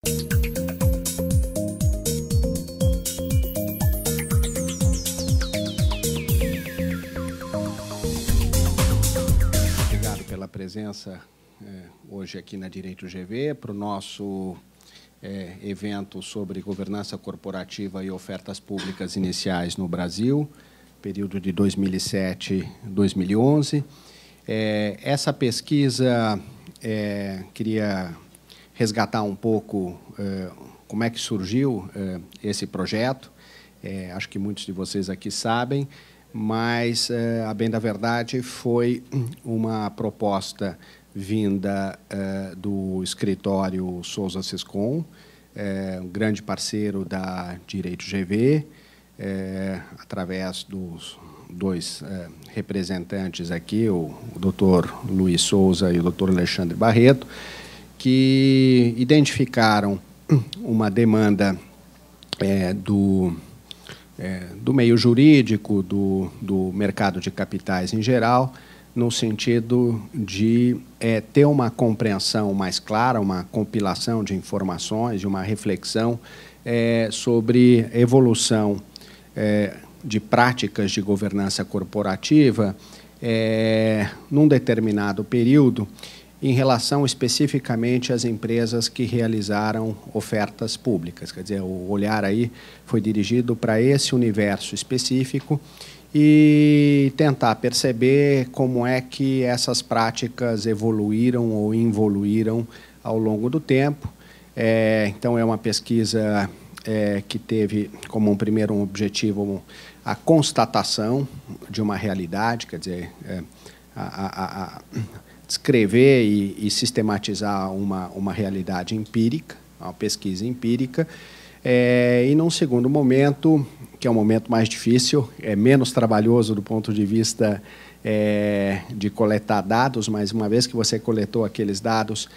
Obrigado pela presença hoje aqui na Direito GV, para o nosso evento sobre governança corporativa e ofertas públicas iniciais no Brasil, período de 2007 a 2011. Essa pesquisa, queria resgatar um pouco como é que surgiu esse projeto. Acho que muitos de vocês aqui sabem, mas, a bem da verdade, foi uma proposta vinda do escritório Souza Sescon, um grande parceiro da Direito GV, através dos dois representantes aqui, o Dr. Luiz Souza e o Dr. Alexandre Barreto, que identificaram uma demanda do meio jurídico, do mercado de capitais em geral, no sentido de ter uma compreensão mais clara, uma compilação de informações, de uma reflexão sobre a evolução de práticas de governança corporativa num determinado período, em relação especificamente às empresas que realizaram ofertas públicas. Quer dizer, o olhar aí foi dirigido para esse universo específico e tentar perceber como é que essas práticas evoluíram ou involuíram ao longo do tempo. Então, é uma pesquisa que teve como um primeiro objetivo a constatação de uma realidade, quer dizer, descrever e sistematizar uma realidade empírica, uma pesquisa empírica, e, num segundo momento, que é um momento mais difícil, menos trabalhoso do ponto de vista de coletar dados, mas uma vez que você coletou aqueles dados,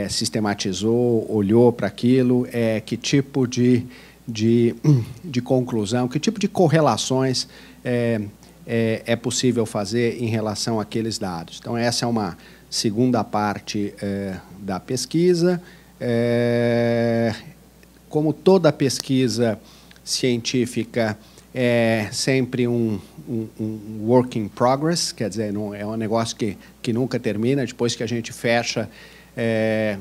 sistematizou, olhou para aquilo, que tipo de conclusão, que tipo de correlações é possível fazer em relação àqueles dados. Então, essa é uma segunda parte da pesquisa. Como toda pesquisa científica é sempre um work in progress, quer dizer, não é um negócio que nunca termina. Depois que a gente fecha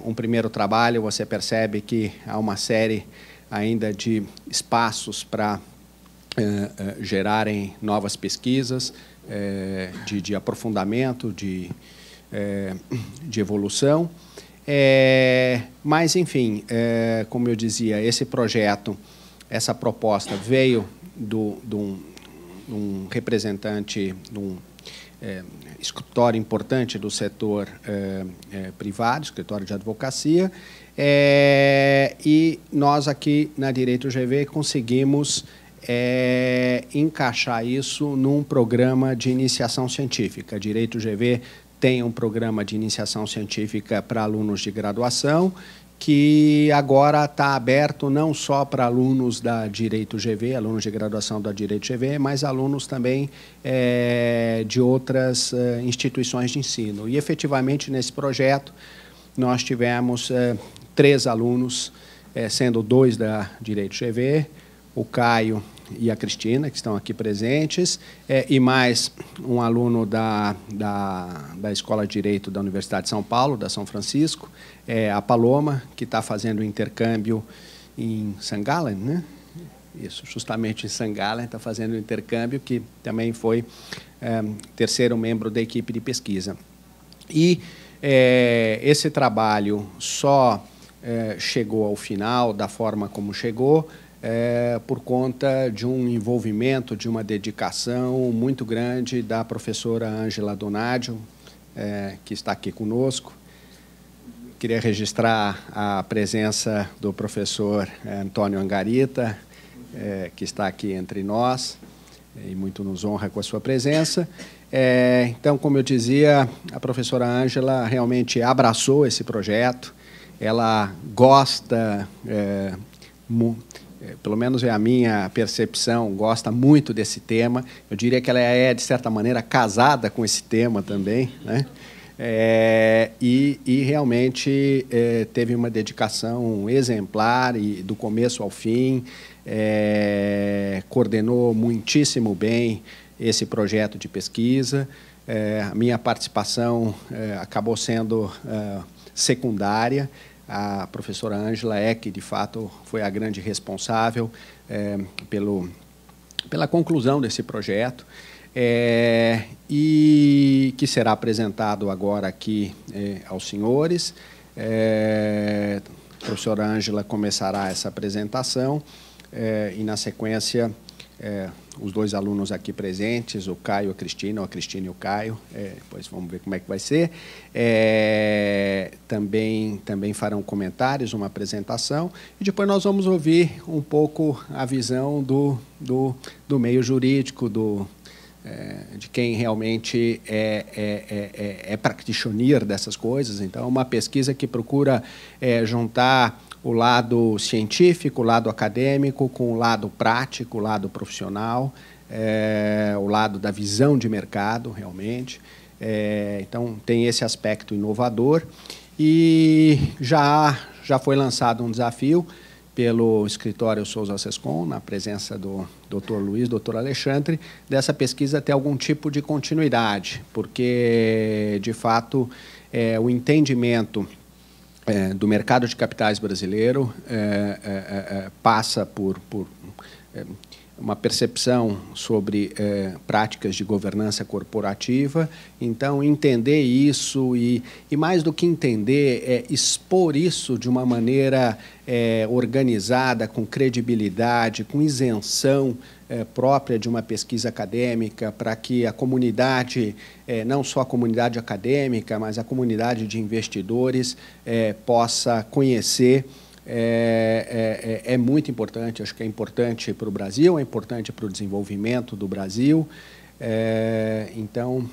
um primeiro trabalho, você percebe que há uma série ainda de espaços para gerarem novas pesquisas de aprofundamento, de evolução. Mas, enfim, como eu dizia, esse projeto, essa proposta veio de um representante, de um escritório importante do setor privado, escritório de advocacia, e nós aqui na Direito GV conseguimos encaixar isso num programa de iniciação científica. Direito GV tem um programa de iniciação científica para alunos de graduação, que agora está aberto não só para alunos da Direito GV, alunos de graduação da Direito GV, mas alunos também de outras instituições de ensino. E, efetivamente, nesse projeto, nós tivemos 3 alunos, sendo 2 da Direito GV, o Caio e a Cristina, que estão aqui presentes, e mais um aluno da Escola de Direito da Universidade de São Paulo, da São Francisco, a Paloma, que está fazendo intercâmbio em St. Gallen, né? Isso, justamente em St. Gallen, está fazendo intercâmbio, que também foi terceiro membro da equipe de pesquisa. E esse trabalho só chegou ao final da forma como chegou, por conta de um envolvimento, de uma dedicação muito grande da professora Ângela Donadio, que está aqui conosco. Queria registrar a presença do professor Antônio Angarita, que está aqui entre nós, e muito nos honra com a sua presença. Então, como eu dizia, a professora Ângela realmente abraçou esse projeto, ela gosta, pelo menos é a minha percepção, gosta muito desse tema. Eu diria que ela de certa maneira, casada com esse tema também, né? E realmente teve uma dedicação exemplar e do começo ao fim, coordenou muitíssimo bem esse projeto de pesquisa. A minha participação acabou sendo secundária. A professora Ângela que, de fato, foi a grande responsável pela conclusão desse projeto, e que será apresentado agora aqui aos senhores. A professora Ângela começará essa apresentação e, na sequência, os dois alunos aqui presentes, o Caio e a Cristina, ou a Cristina e o Caio, depois vamos ver como é que vai ser, também farão comentários, uma apresentação, e depois nós vamos ouvir um pouco a visão do meio jurídico, de quem realmente é practitioner dessas coisas. Então, é uma pesquisa que procura juntar o lado científico, o lado acadêmico, com o lado prático, o lado profissional, o lado da visão de mercado, realmente. Então, tem esse aspecto inovador. E já foi lançado um desafio pelo escritório Souza Sescon, na presença do Dr. Luiz, Dr. Alexandre, dessa pesquisa ter algum tipo de continuidade, porque, de fato, o entendimento do mercado de capitais brasileiro passa por uma percepção sobre práticas de governança corporativa. Então, entender isso e mais do que entender, expor isso de uma maneira organizada, com credibilidade, com isenção própria de uma pesquisa acadêmica, para que a comunidade, não só a comunidade acadêmica, mas a comunidade de investidores possa conhecer. É muito importante, acho que é importante para o Brasil, é importante para o desenvolvimento do Brasil. Então,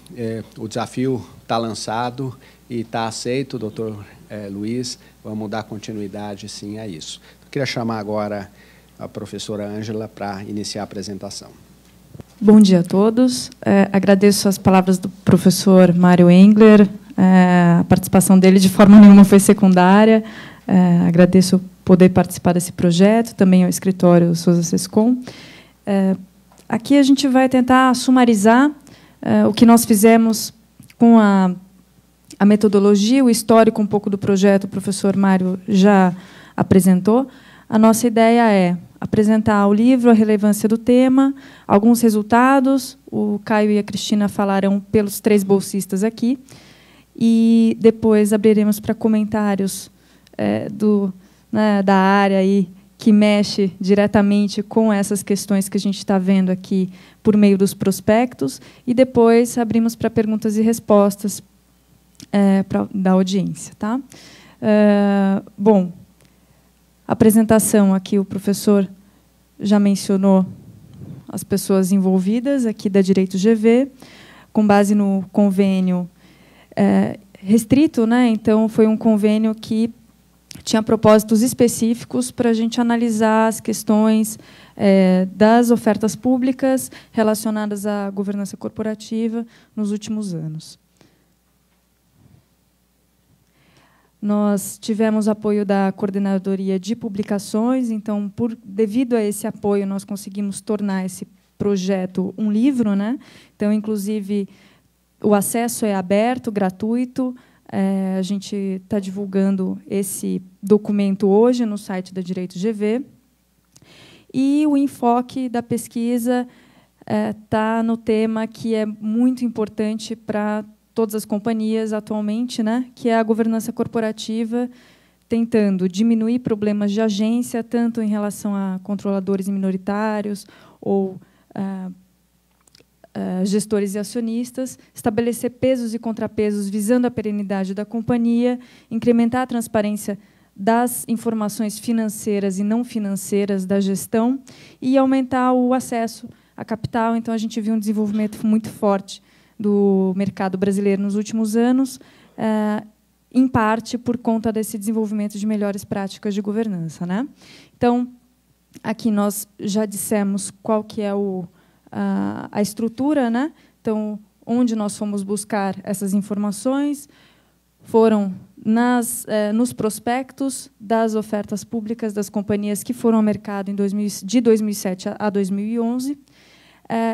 o desafio está lançado e está aceito, doutor Luiz, vamos dar continuidade, sim, a isso. Eu queria chamar agora a professora Ângela para iniciar a apresentação. Bom dia a todos. Agradeço as palavras do professor Mário Engler. A participação dele de forma nenhuma foi secundária. Agradeço poder participar desse projeto, também ao escritório Souza Sescon. Aqui a gente vai tentar sumarizar o que nós fizemos com a metodologia, o histórico um pouco do projeto, o professor Mário já apresentou. A nossa ideia é apresentar o livro, a relevância do tema, alguns resultados. O Caio e a Cristina falarão pelos 3 bolsistas aqui. E depois abriremos para comentários da área aí, que mexe diretamente com essas questões que a gente está vendo aqui por meio dos prospectos. E depois abrimos para perguntas e respostas da audiência. Tá? Bom, a apresentação aqui, o professor já mencionou as pessoas envolvidas aqui da Direito GV, com base no convênio restrito, né? Então, foi um convênio que tinha propósitos específicos para a gente analisar as questões das ofertas públicas relacionadas à governança corporativa nos últimos anos. Nós tivemos apoio da Coordenadoria de Publicações, então, devido a esse apoio, nós conseguimos tornar esse projeto um livro, né? Então, inclusive, o acesso é aberto, gratuito. A gente está divulgando esse documento hoje no site da Direito GV. E o enfoque da pesquisa está no tema que é muito importante para todas as companhias atualmente, né, que é a governança corporativa, tentando diminuir problemas de agência, tanto em relação a controladores minoritários ou gestores e acionistas, estabelecer pesos e contrapesos visando a perenidade da companhia, incrementar a transparência das informações financeiras e não financeiras da gestão e aumentar o acesso a capital. Então, a gente viu um desenvolvimento muito forte do mercado brasileiro nos últimos anos, em parte por conta desse desenvolvimento de melhores práticas de governança, né? Então, aqui nós já dissemos qual que é a estrutura, né? Então, onde nós fomos buscar essas informações foram nos prospectos das ofertas públicas das companhias que foram ao mercado de 2007 a 2011.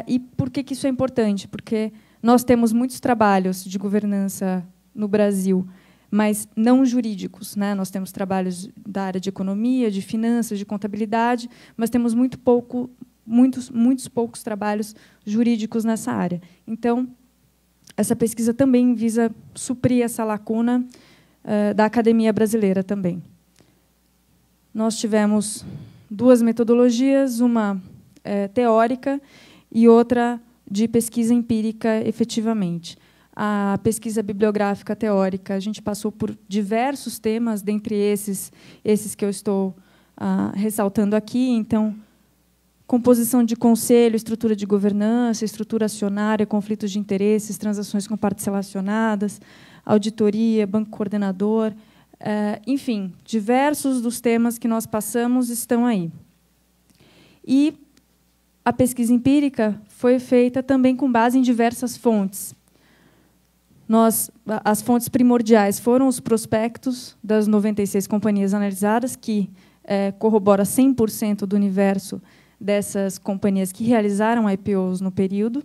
E por que isso é importante? Porque nós temos muitos trabalhos de governança no Brasil, mas não jurídicos, né? Nós temos trabalhos da área de economia, de finanças, de contabilidade, mas temos muitos poucos trabalhos jurídicos nessa área. Então, essa pesquisa também visa suprir essa lacuna da academia brasileira também. Nós tivemos 2 metodologias, uma teórica e outra de pesquisa empírica, efetivamente. A pesquisa bibliográfica teórica, a gente passou por diversos temas, dentre esses que eu estou ressaltando aqui. Então, composição de conselho, estrutura de governança, estrutura acionária, conflitos de interesses, transações com partes relacionadas, auditoria, banco coordenador, enfim, diversos dos temas que nós passamos estão aí. E a pesquisa empírica foi feita também com base em diversas fontes. As fontes primordiais foram os prospectos das 96 companhias analisadas, que corrobora 100% do universo dessas companhias que realizaram IPOs no período.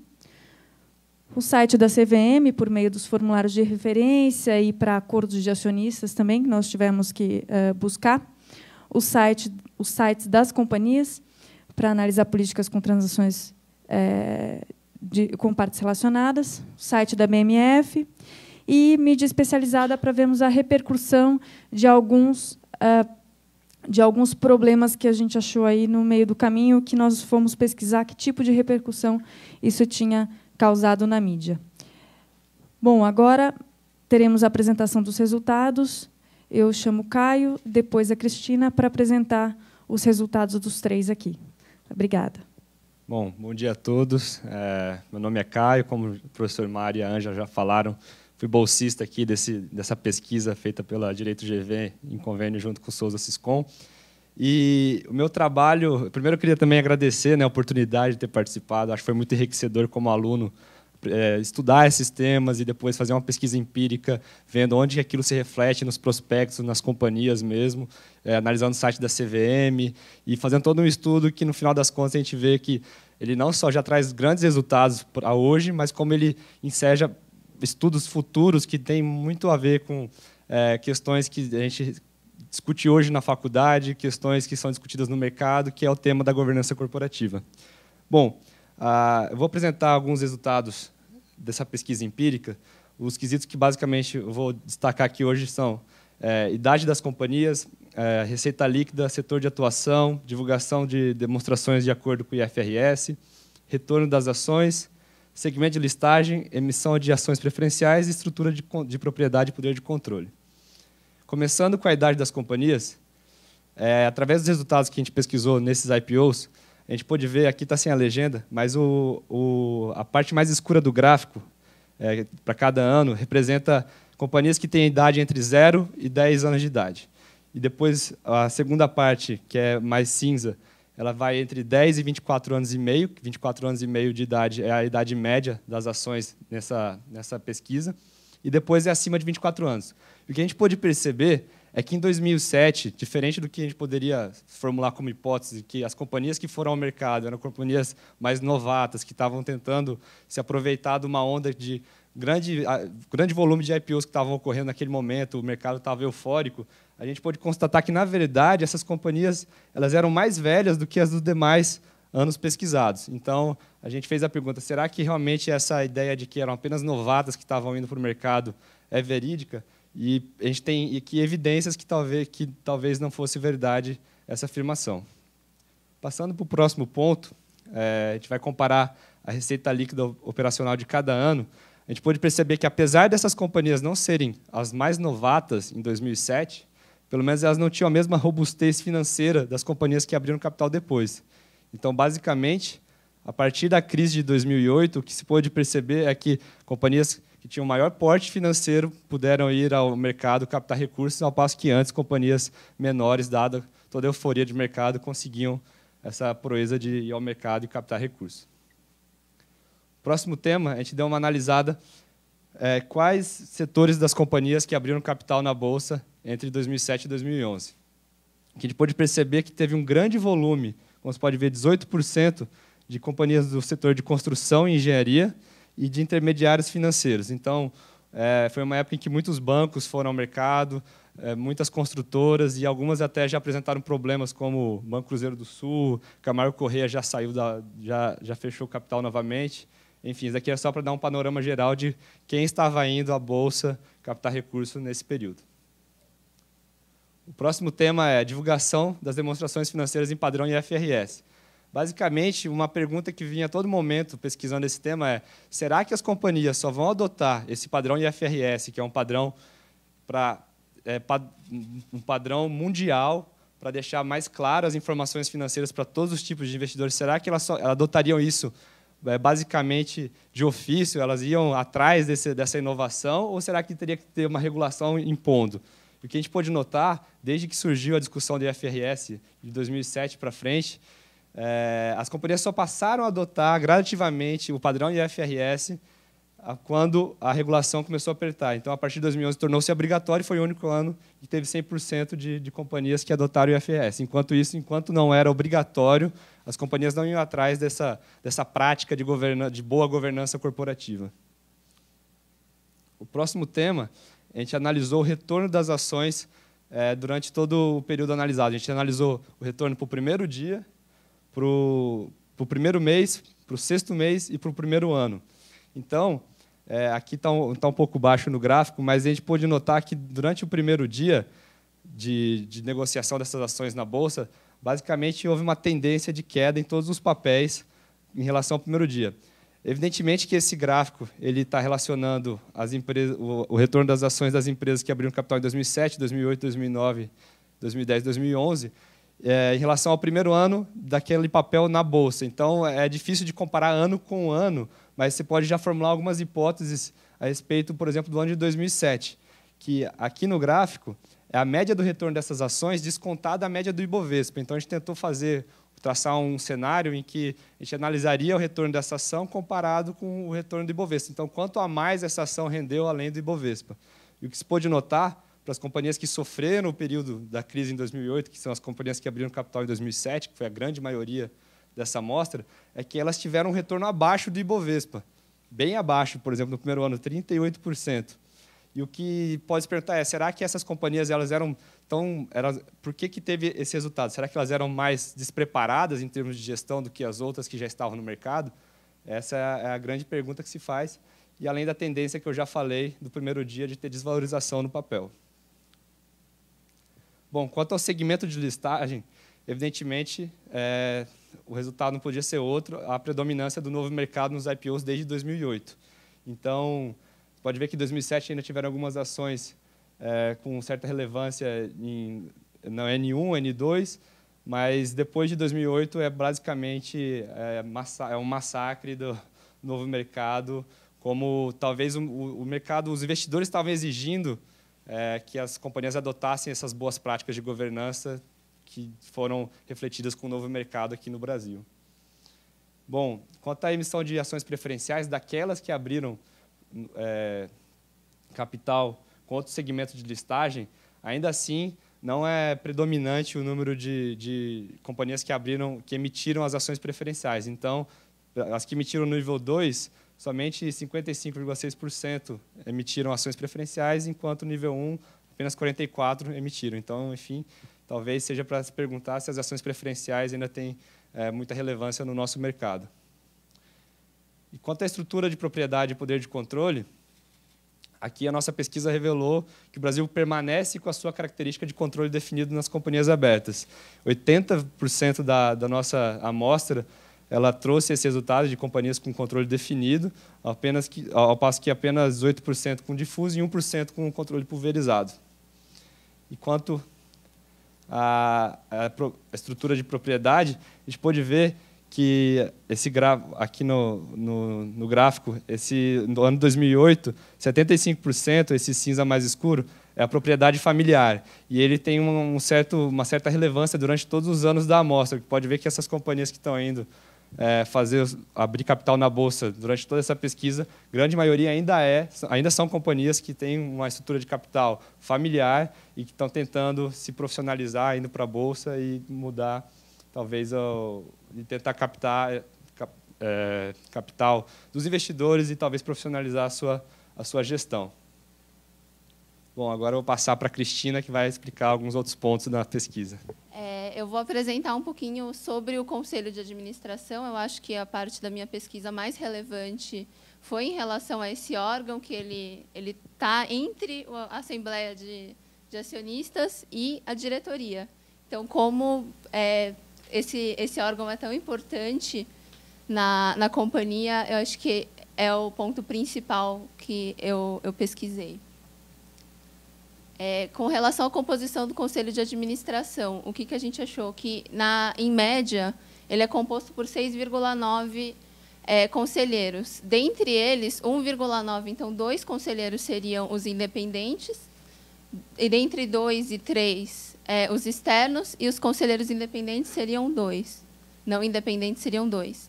O site da CVM, por meio dos formulários de referência e para acordos de acionistas também, que nós tivemos que buscar. Os sites das companhias, para analisar políticas com transações com partes relacionadas. O site da BMF. E mídia especializada para vermos a repercussão de alguns problemas que a gente achou aí no meio do caminho, que nós fomos pesquisar que tipo de repercussão isso tinha causado na mídia. Bom, agora teremos a apresentação dos resultados. Eu chamo o Caio, depois a Cristina, para apresentar os resultados dos 3 aqui. Obrigada. Bom dia a todos. Meu nome é Caio, como o professor Mário e a Ângela já falaram, fui bolsista aqui dessa pesquisa feita pela Direito GV, em convênio junto com o Souza Siscom. E o meu trabalho, primeiro eu queria também agradecer, né, a oportunidade de ter participado, acho que foi muito enriquecedor como aluno estudar esses temas e depois fazer uma pesquisa empírica, vendo onde aquilo se reflete nos prospectos, nas companhias mesmo, analisando o site da CVM e fazendo todo um estudo que, no final das contas, a gente vê que ele não só já traz grandes resultados para hoje, mas como ele enseja estudos futuros que têm muito a ver com questões que a gente discute hoje na faculdade, questões que são discutidas no mercado, que é o tema da governança corporativa. Bom, eu vou apresentar alguns resultados dessa pesquisa empírica. Os quesitos que, basicamente, eu vou destacar aqui hoje são idade das companhias, receita líquida, setor de atuação, divulgação de demonstrações de acordo com o IFRS, retorno das ações, segmento de listagem, emissão de ações preferenciais e estrutura de propriedade e poder de controle. Começando com a idade das companhias, através dos resultados que a gente pesquisou nesses IPOs, a gente pôde ver, aqui está sem a legenda, mas a parte mais escura do gráfico, para cada ano, representa companhias que têm idade entre 0 e 10 anos de idade. E depois, a segunda parte, que é mais cinza, ela vai entre 10 e 24 anos e meio. 24 anos e meio de idade é a idade média das ações nessa pesquisa. E depois é acima de 24 anos. E o que a gente pôde perceber é que, em 2007, diferente do que a gente poderia formular como hipótese, que as companhias que foram ao mercado eram companhias mais novatas, que estavam tentando se aproveitar de uma onda de grande volume de IPOs que estavam ocorrendo naquele momento, o mercado estava eufórico, a gente pôde constatar que, na verdade, essas companhias elas eram mais velhas do que as dos demais anos pesquisados. Então, a gente fez a pergunta, será que realmente essa ideia de que eram apenas novatas que estavam indo para o mercado é verídica? E a gente tem aqui evidências que talvez não fosse verdade essa afirmação. Passando para o próximo ponto, a gente vai comparar a receita líquida operacional de cada ano. A gente pôde perceber que, apesar dessas companhias não serem as mais novatas em 2007, pelo menos elas não tinham a mesma robustez financeira das companhias que abriram capital depois. Então, basicamente, a partir da crise de 2008, o que se pôde perceber é que companhias que tinham maior porte financeiro puderam ir ao mercado captar recursos, ao passo que antes companhias menores, dada toda a euforia de mercado, conseguiam essa proeza de ir ao mercado e captar recursos. Próximo tema, a gente deu uma analisada quais setores das companhias que abriram capital na Bolsa entre 2007 e 2011. Que a gente pôde perceber que teve um grande volume, como você pode ver, 18% de companhias do setor de construção e engenharia e de intermediários financeiros. Então, foi uma época em que muitos bancos foram ao mercado, muitas construtoras, e algumas até já apresentaram problemas, como o Banco Cruzeiro do Sul, Camargo Corrêa já saiu, já fechou o capital novamente. Enfim, isso aqui é só para dar um panorama geral de quem estava indo à Bolsa captar recursos nesse período. O próximo tema é a divulgação das demonstrações financeiras em padrão IFRS. Basicamente, uma pergunta que vinha a todo momento pesquisando esse tema é: será que as companhias só vão adotar esse padrão IFRS, que é um padrão um padrão mundial para deixar mais claras as informações financeiras para todos os tipos de investidores? Será que elas adotariam isso basicamente de ofício? Elas iam atrás dessa inovação, ou será que teria que ter uma regulação impondo? O que a gente pôde notar, desde que surgiu a discussão do IFRS de 2007 para frente, as companhias só passaram a adotar gradativamente o padrão IFRS quando a regulação começou a apertar. Então, a partir de 2011, tornou-se obrigatório e foi o único ano que teve 100% de companhias que adotaram o IFRS. Enquanto não era obrigatório, as companhias não iam atrás dessa prática de boa governança corporativa. O próximo tema, a gente analisou o retorno das ações durante todo o período analisado. A gente analisou o retorno para o primeiro dia, para o primeiro mês, para o sexto mês e para o primeiro ano. Então, aqui está um pouco baixo no gráfico, mas a gente pôde notar que durante o primeiro dia de negociação dessas ações na Bolsa, basicamente houve uma tendência de queda em todos os papéis em relação ao primeiro dia. Evidentemente que esse gráfico está relacionando o retorno das ações das empresas que abriram capital em 2007, 2008, 2009, 2010, 2011, em relação ao primeiro ano daquele papel na Bolsa. Então, é difícil de comparar ano com ano, mas você pode já formular algumas hipóteses a respeito, por exemplo, do ano de 2007, que aqui no gráfico é a média do retorno dessas ações descontada a média do Ibovespa. Então, a gente tentou traçar um cenário em que a gente analisaria o retorno dessa ação comparado com o retorno do Ibovespa. Então, quanto a mais essa ação rendeu além do Ibovespa. E o que se pôde notar para as companhias que sofreram o período da crise em 2008, que são as companhias que abriram capital em 2007, que foi a grande maioria dessa amostra, é que elas tiveram um retorno abaixo do Ibovespa, bem abaixo, por exemplo, no primeiro ano, 38%. E o que pode se perguntar é: será que essas companhias por que teve esse resultado? Será que elas eram mais despreparadas em termos de gestão do que as outras que já estavam no mercado? Essa é a grande pergunta que se faz, e além da tendência que eu já falei do primeiro dia de ter desvalorização no papel. Bom, quanto ao segmento de listagem, evidentemente, o resultado não podia ser outro: a predominância do novo mercado nos IPOs desde 2008. Então, pode ver que em 2007 ainda tiveram algumas ações com certa relevância na N1, N2, mas depois de 2008 basicamente um massacre do novo mercado, como talvez o mercado, os investidores estavam exigindo que as companhias adotassem essas boas práticas de governança que foram refletidas com o novo mercado aqui no Brasil. Bom, quanto à emissão de ações preferenciais, daquelas que abriram capital com outro segmento de listagem, ainda assim não é predominante o número de companhias que emitiram as ações preferenciais. Então, as que emitiram no nível 2, somente 55,6% emitiram ações preferenciais, enquanto no nível 1, apenas 44% emitiram. Então, enfim, talvez seja para se perguntar se as ações preferenciais ainda têm muita relevância no nosso mercado. E quanto à estrutura de propriedade e poder de controle, aqui a nossa pesquisa revelou que o Brasil permanece com a sua característica de controle definido nas companhias abertas. 80% da nossa amostra ela trouxe esse resultado de companhias com controle definido, ao passo que apenas 8% com difuso e 1% com controle pulverizado. E quanto à estrutura de propriedade, a gente pôde ver que aqui no gráfico, no ano 2008, 75%, esse cinza mais escuro, é a propriedade familiar. E ele tem uma certa relevância durante todos os anos da amostra. Pode ver que essas companhias que estão indo abrir capital na Bolsa durante toda essa pesquisa, grande maioria ainda são companhias que têm uma estrutura de capital familiar e que estão tentando se profissionalizar, indo para a Bolsa e mudar, talvez, e tentar captar capital dos investidores e talvez profissionalizar a sua gestão. Bom, agora eu vou passar para a Cristina, que vai explicar alguns outros pontos da pesquisa. Eu vou apresentar um pouquinho sobre o Conselho de Administração. Eu acho que a parte da minha pesquisa mais relevante foi em relação a esse órgão, que ele está entre a Assembleia de Acionistas e a diretoria. Então, como esse órgão é tão importante na companhia, eu acho que é o ponto principal que eu pesquisei. Com relação à composição do Conselho de Administração, o que a gente achou? Que, em média, ele é composto por 6,9 conselheiros. Dentre eles, 1,9, então, 2 conselheiros seriam os independentes, e dentre 2 e 3, os externos, e os conselheiros independentes seriam 2. Não independentes seriam 2.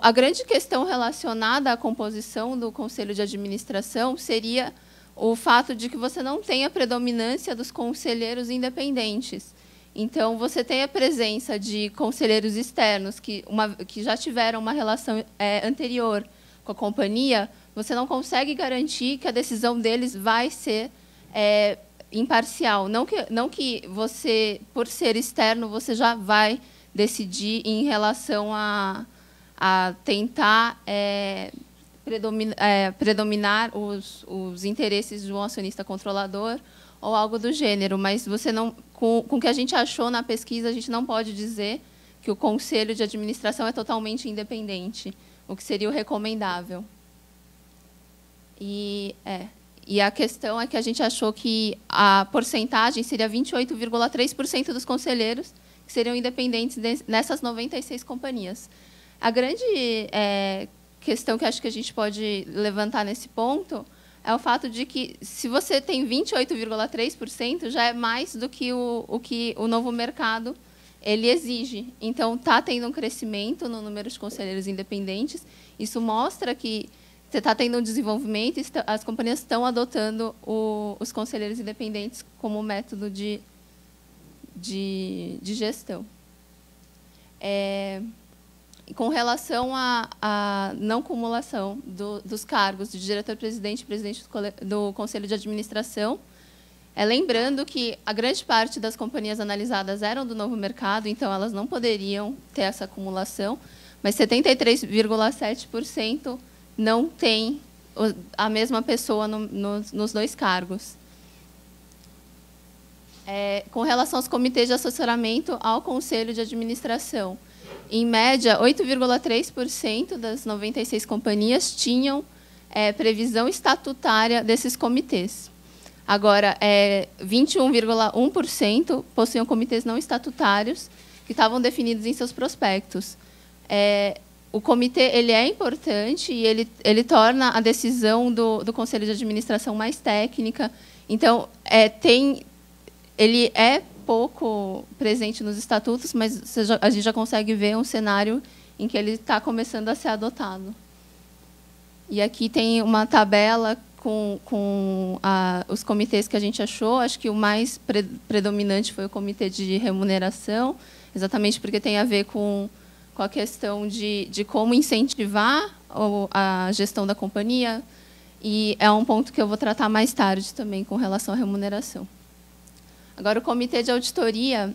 A grande questão relacionada à composição do Conselho de Administração seria o fato de que você não tem a predominância dos conselheiros independentes. Então, você tem a presença de conselheiros externos que já tiveram uma relação anterior com a companhia, você não consegue garantir que a decisão deles vai ser imparcial. Não que você, por ser externo, você já vai decidir em relação a tentar predominar os interesses de um acionista controlador ou algo do gênero, mas você não, com o que a gente achou na pesquisa, a gente não pode dizer que o Conselho de Administração é totalmente independente, o que seria o recomendável. E a questão é que a gente achou que a porcentagem seria 28,3% dos conselheiros que seriam independentes nessas 96 companhias. A grande questão que acho que a gente pode levantar nesse ponto é o fato de que, se você tem 28,3%, já é mais do que o novo mercado ele exige. Então, está tendo um crescimento no número de conselheiros independentes. Isso mostra que você está tendo um desenvolvimento e as companhias estão adotando os conselheiros independentes como método de gestão. Com relação à não cumulação dos cargos de diretor-presidente e presidente do Conselho de Administração, lembrando que a grande parte das companhias analisadas eram do novo mercado, então elas não poderiam ter essa acumulação, mas 73,7% não tem a mesma pessoa nos 2 cargos. Com relação aos comitês de assessoramento ao Conselho de Administração, em média, 8,3% das 96 companhias tinham previsão estatutária desses comitês. Agora, 21,1% possuíam comitês não estatutários que estavam definidos em seus prospectos. O comitê ele é importante e ele torna a decisão do Conselho de Administração mais técnica. Então, ele é pouco presente nos estatutos, mas a gente já consegue ver um cenário em que ele está começando a ser adotado. E aqui tem uma tabela com os comitês que a gente achou. Acho que o mais predominante foi o comitê de remuneração, exatamente porque tem a ver com a questão de como incentivar a gestão da companhia, e é um ponto que eu vou tratar mais tarde também com relação à remuneração. Agora, o comitê de auditoria,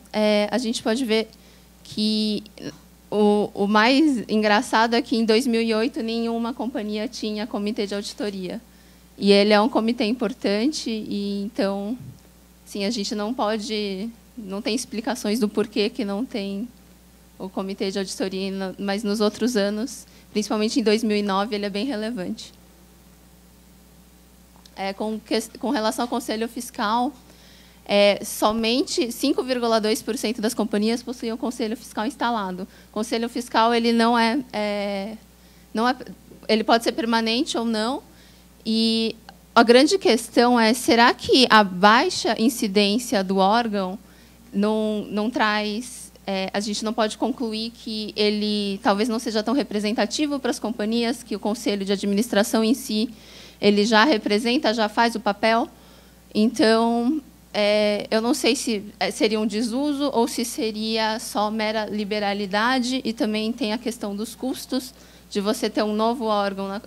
a gente pode ver que o mais engraçado é que, em 2008, nenhuma companhia tinha comitê de auditoria. E ele é um comitê importante, e então, sim, a gente não tem explicações do porquê que não tem o comitê de auditoria, mas nos outros anos, principalmente em 2009, ele é bem relevante. Com relação ao Conselho Fiscal, somente 5,2% das companhias possuíam conselho fiscal instalado. O conselho fiscal ele ele pode ser permanente ou não. E a grande questão é: será que a baixa incidência do órgão não traz a gente não pode concluir que ele talvez não seja tão representativo para as companhias, que o conselho de administração em si ele já representa, já faz o papel. Então, eu não sei se seria um desuso ou se seria só mera liberalidade, e também tem a questão dos custos, de você ter um novo órgão,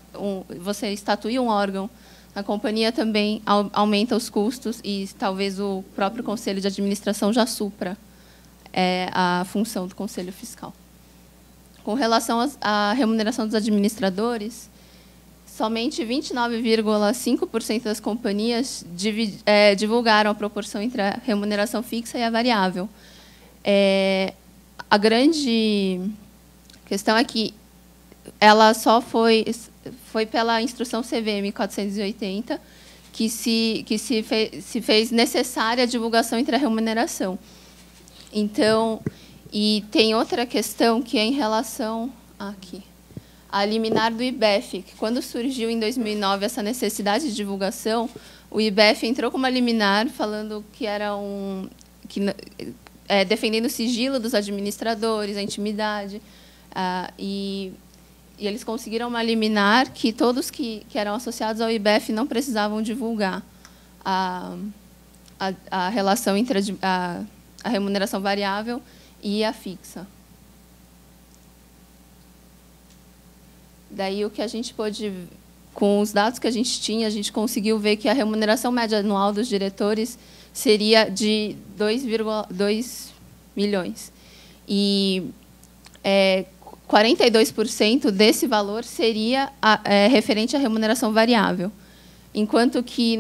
você estatuir um órgão na companhia também aumenta os custos, e talvez o próprio conselho de administração já supra a função do conselho fiscal. Com relação à remuneração dos administradores, somente 29,5% das companhias divulgaram a proporção entre a remuneração fixa e a variável. A grande questão é que ela só foi pela instrução CVM 480 que se fez necessária a divulgação entre a remuneração. Então, e tem outra questão que é em relação a liminar do IBEF, que quando surgiu em 2009 essa necessidade de divulgação, o IBEF entrou com uma liminar falando que era defendendo o sigilo dos administradores, a intimidade, e eles conseguiram uma liminar que todos que eram associados ao IBEF não precisavam divulgar a relação entre a remuneração variável e a fixa. Daí, o que a gente pôde, com os dados que a gente tinha, a gente conseguiu ver que a remuneração média anual dos diretores seria de 2,2 milhões. E 42% desse valor seria referente à remuneração variável, enquanto que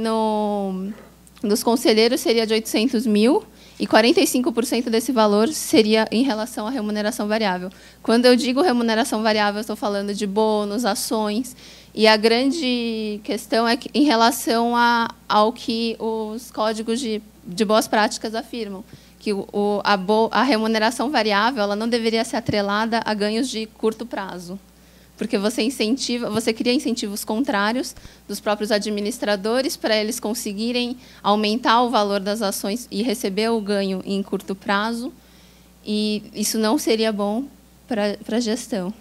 nos conselheiros seria de 800 mil, e 45% desse valor seria em relação à remuneração variável. Quando eu digo remuneração variável, eu estou falando de bônus, ações, e a grande questão é que, em relação ao que os códigos de boas práticas afirmam, que a remuneração variável ela não deveria ser atrelada a ganhos de curto prazo, porque você cria incentivos contrários dos próprios administradores para eles conseguirem aumentar o valor das ações e receber o ganho em curto prazo, e isso não seria bom para a gestão.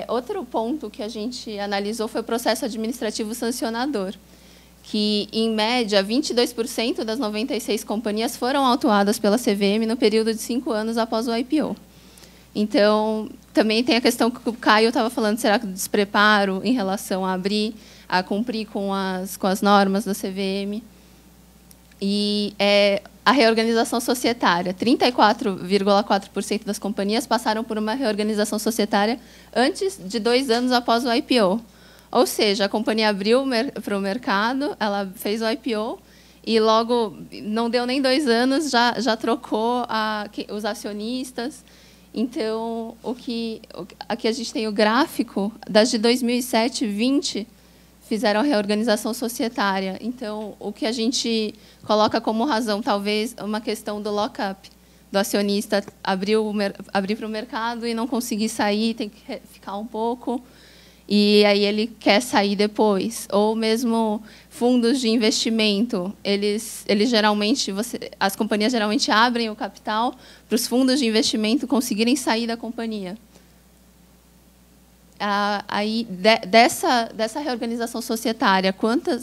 Outro ponto que a gente analisou foi o processo administrativo sancionador, que, em média, 22% das 96 companhias foram autuadas pela CVM no período de 5 anos após o IPO. Então, também tem a questão que o Caio estava falando, será que o despreparo em relação a cumprir com as normas da CVM. E a reorganização societária. 34,4% das companhias passaram por uma reorganização societária antes de 2 anos após o IPO. Ou seja, a companhia abriu para o mercado, ela fez o IPO, e logo, não deu nem 2 anos, já trocou os acionistas. Então, aqui a gente tem o gráfico das de 2007 e 2020 fizeram a reorganização societária. Então, o que a gente coloca como razão, talvez, uma questão do lock-up, do acionista abrir para o mercado e não conseguir sair, tem que ficar um pouco, e aí ele quer sair depois. Ou mesmo fundos de investimento, eles geralmente, as companhias geralmente abrem o capital para os fundos de investimento conseguirem sair da companhia. Aí, dessa reorganização societária, quanto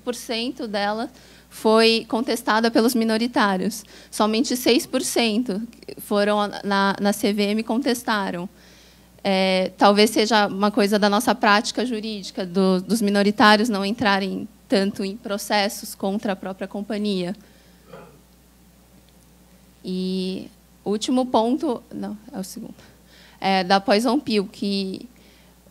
por cento dela foi contestada pelos minoritários? Somente 6% foram na CVM contestaram. Talvez seja uma coisa da nossa prática jurídica, dos minoritários não entrarem tanto em processos contra a própria companhia. E o último ponto, não, é o segundo, da Poison Pill, que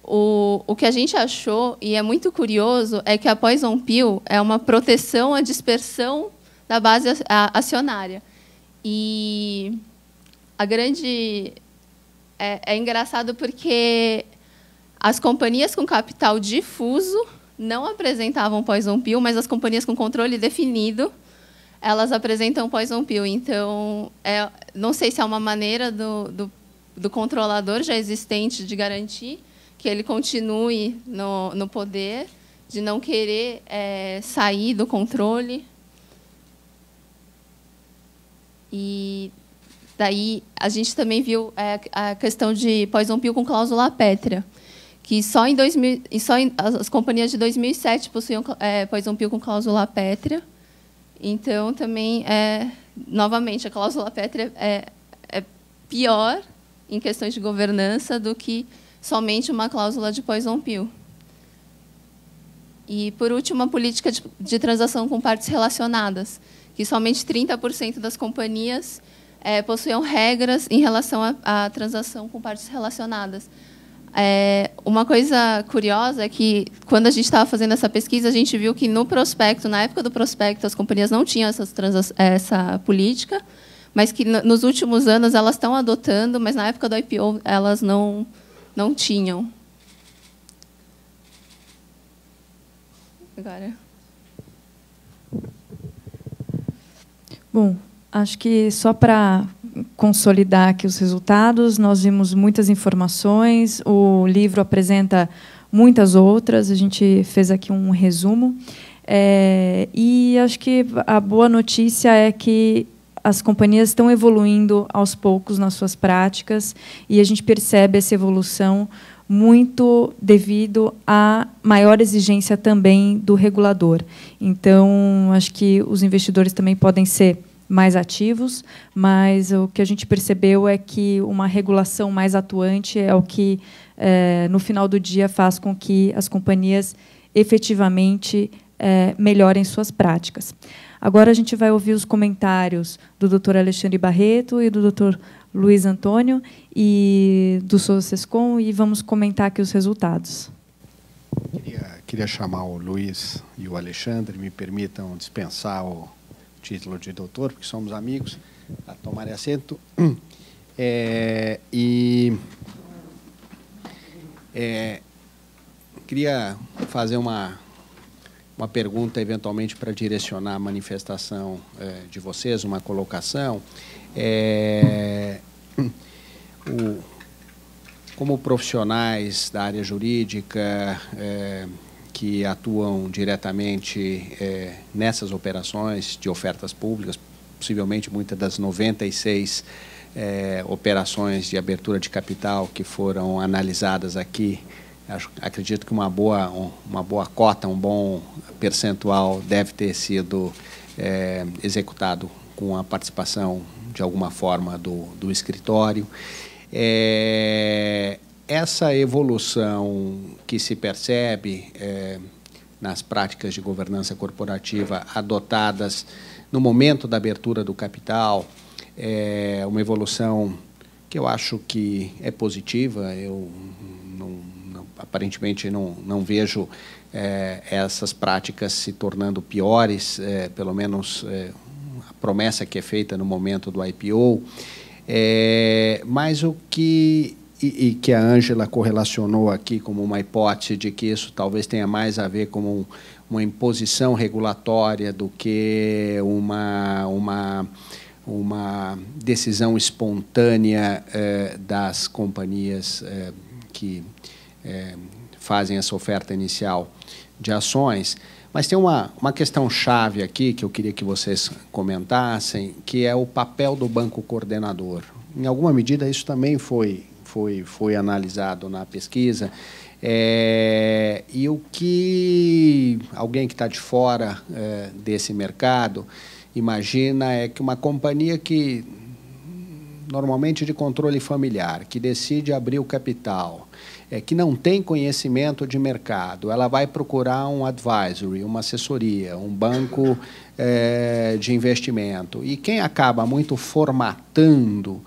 o que a gente achou, e é muito curioso, é que a Poison Pill é uma proteção à dispersão da base acionária. E a grande... É engraçado porque as companhias com capital difuso não apresentavam Poison Pill, mas as companhias com controle definido, elas apresentam Poison Pill. Então, não sei se é uma maneira do controlador já existente de garantir que ele continue no poder, de não querer sair do controle. E daí a gente também viu a questão de poison pill com cláusula pétrea, que só em as companhias de 2007 possuíam poison pill com cláusula pétrea. Então, também, novamente, a cláusula pétrea é pior em questões de governança do que somente uma cláusula de poison pill. E, por último, a política de transação com partes relacionadas, que somente 30% das companhias possuíam regras em relação à transação com partes relacionadas. Uma coisa curiosa é que, quando a gente estava fazendo essa pesquisa, a gente viu que, no prospecto, na época do prospecto, as companhias não tinham essa política, mas que, nos últimos anos, elas estão adotando, mas, na época do IPO, elas não tinham. Agora. Bom, acho que só para consolidar aqui os resultados, nós vimos muitas informações, o livro apresenta muitas outras, a gente fez aqui um resumo. E acho que a boa notícia é que as companhias estão evoluindo aos poucos nas suas práticas, e a gente percebe essa evolução muito devido à maior exigência também do regulador. Então, acho que os investidores também podem ser mais ativos, mas o que a gente percebeu é que uma regulação mais atuante é o que, no final do dia, faz com que as companhias efetivamente melhorem suas práticas. Agora a gente vai ouvir os comentários do Dr. Alexandre Barreto e do Dr. Luiz Antônio e do Souza Sescon, e vamos comentar aqui os resultados. Queria chamar o Luiz e o Alexandre, me permitam dispensar o título de doutor, porque somos amigos, a tomarem assento. Queria fazer uma pergunta, eventualmente, para direcionar a manifestação de vocês, uma colocação. Como profissionais da área jurídica que atuam diretamente nessas operações de ofertas públicas, possivelmente muitas das 96 operações de abertura de capital que foram analisadas aqui, acredito que uma boa cota, um bom percentual deve ter sido executado com a participação, de alguma forma, do escritório. Essa evolução que se percebe nas práticas de governança corporativa adotadas no momento da abertura do capital é uma evolução que eu acho que é positiva. Eu aparentemente não vejo essas práticas se tornando piores, pelo menos a promessa que é feita no momento do IPO. Mas o que a Ângela correlacionou aqui como uma hipótese de que isso talvez tenha mais a ver com uma imposição regulatória do que uma decisão espontânea das companhias que fazem essa oferta inicial de ações. Mas tem uma questão chave aqui que eu queria que vocês comentassem, que é o papel do banco coordenador. Em alguma medida, isso também foi analisado na pesquisa. E o que alguém que está de fora desse mercado imagina é que uma companhia que, normalmente de controle familiar, que decide abrir o capital, que não tem conhecimento de mercado, ela vai procurar um advisory, uma assessoria, um banco de investimento. E quem acaba muito formatando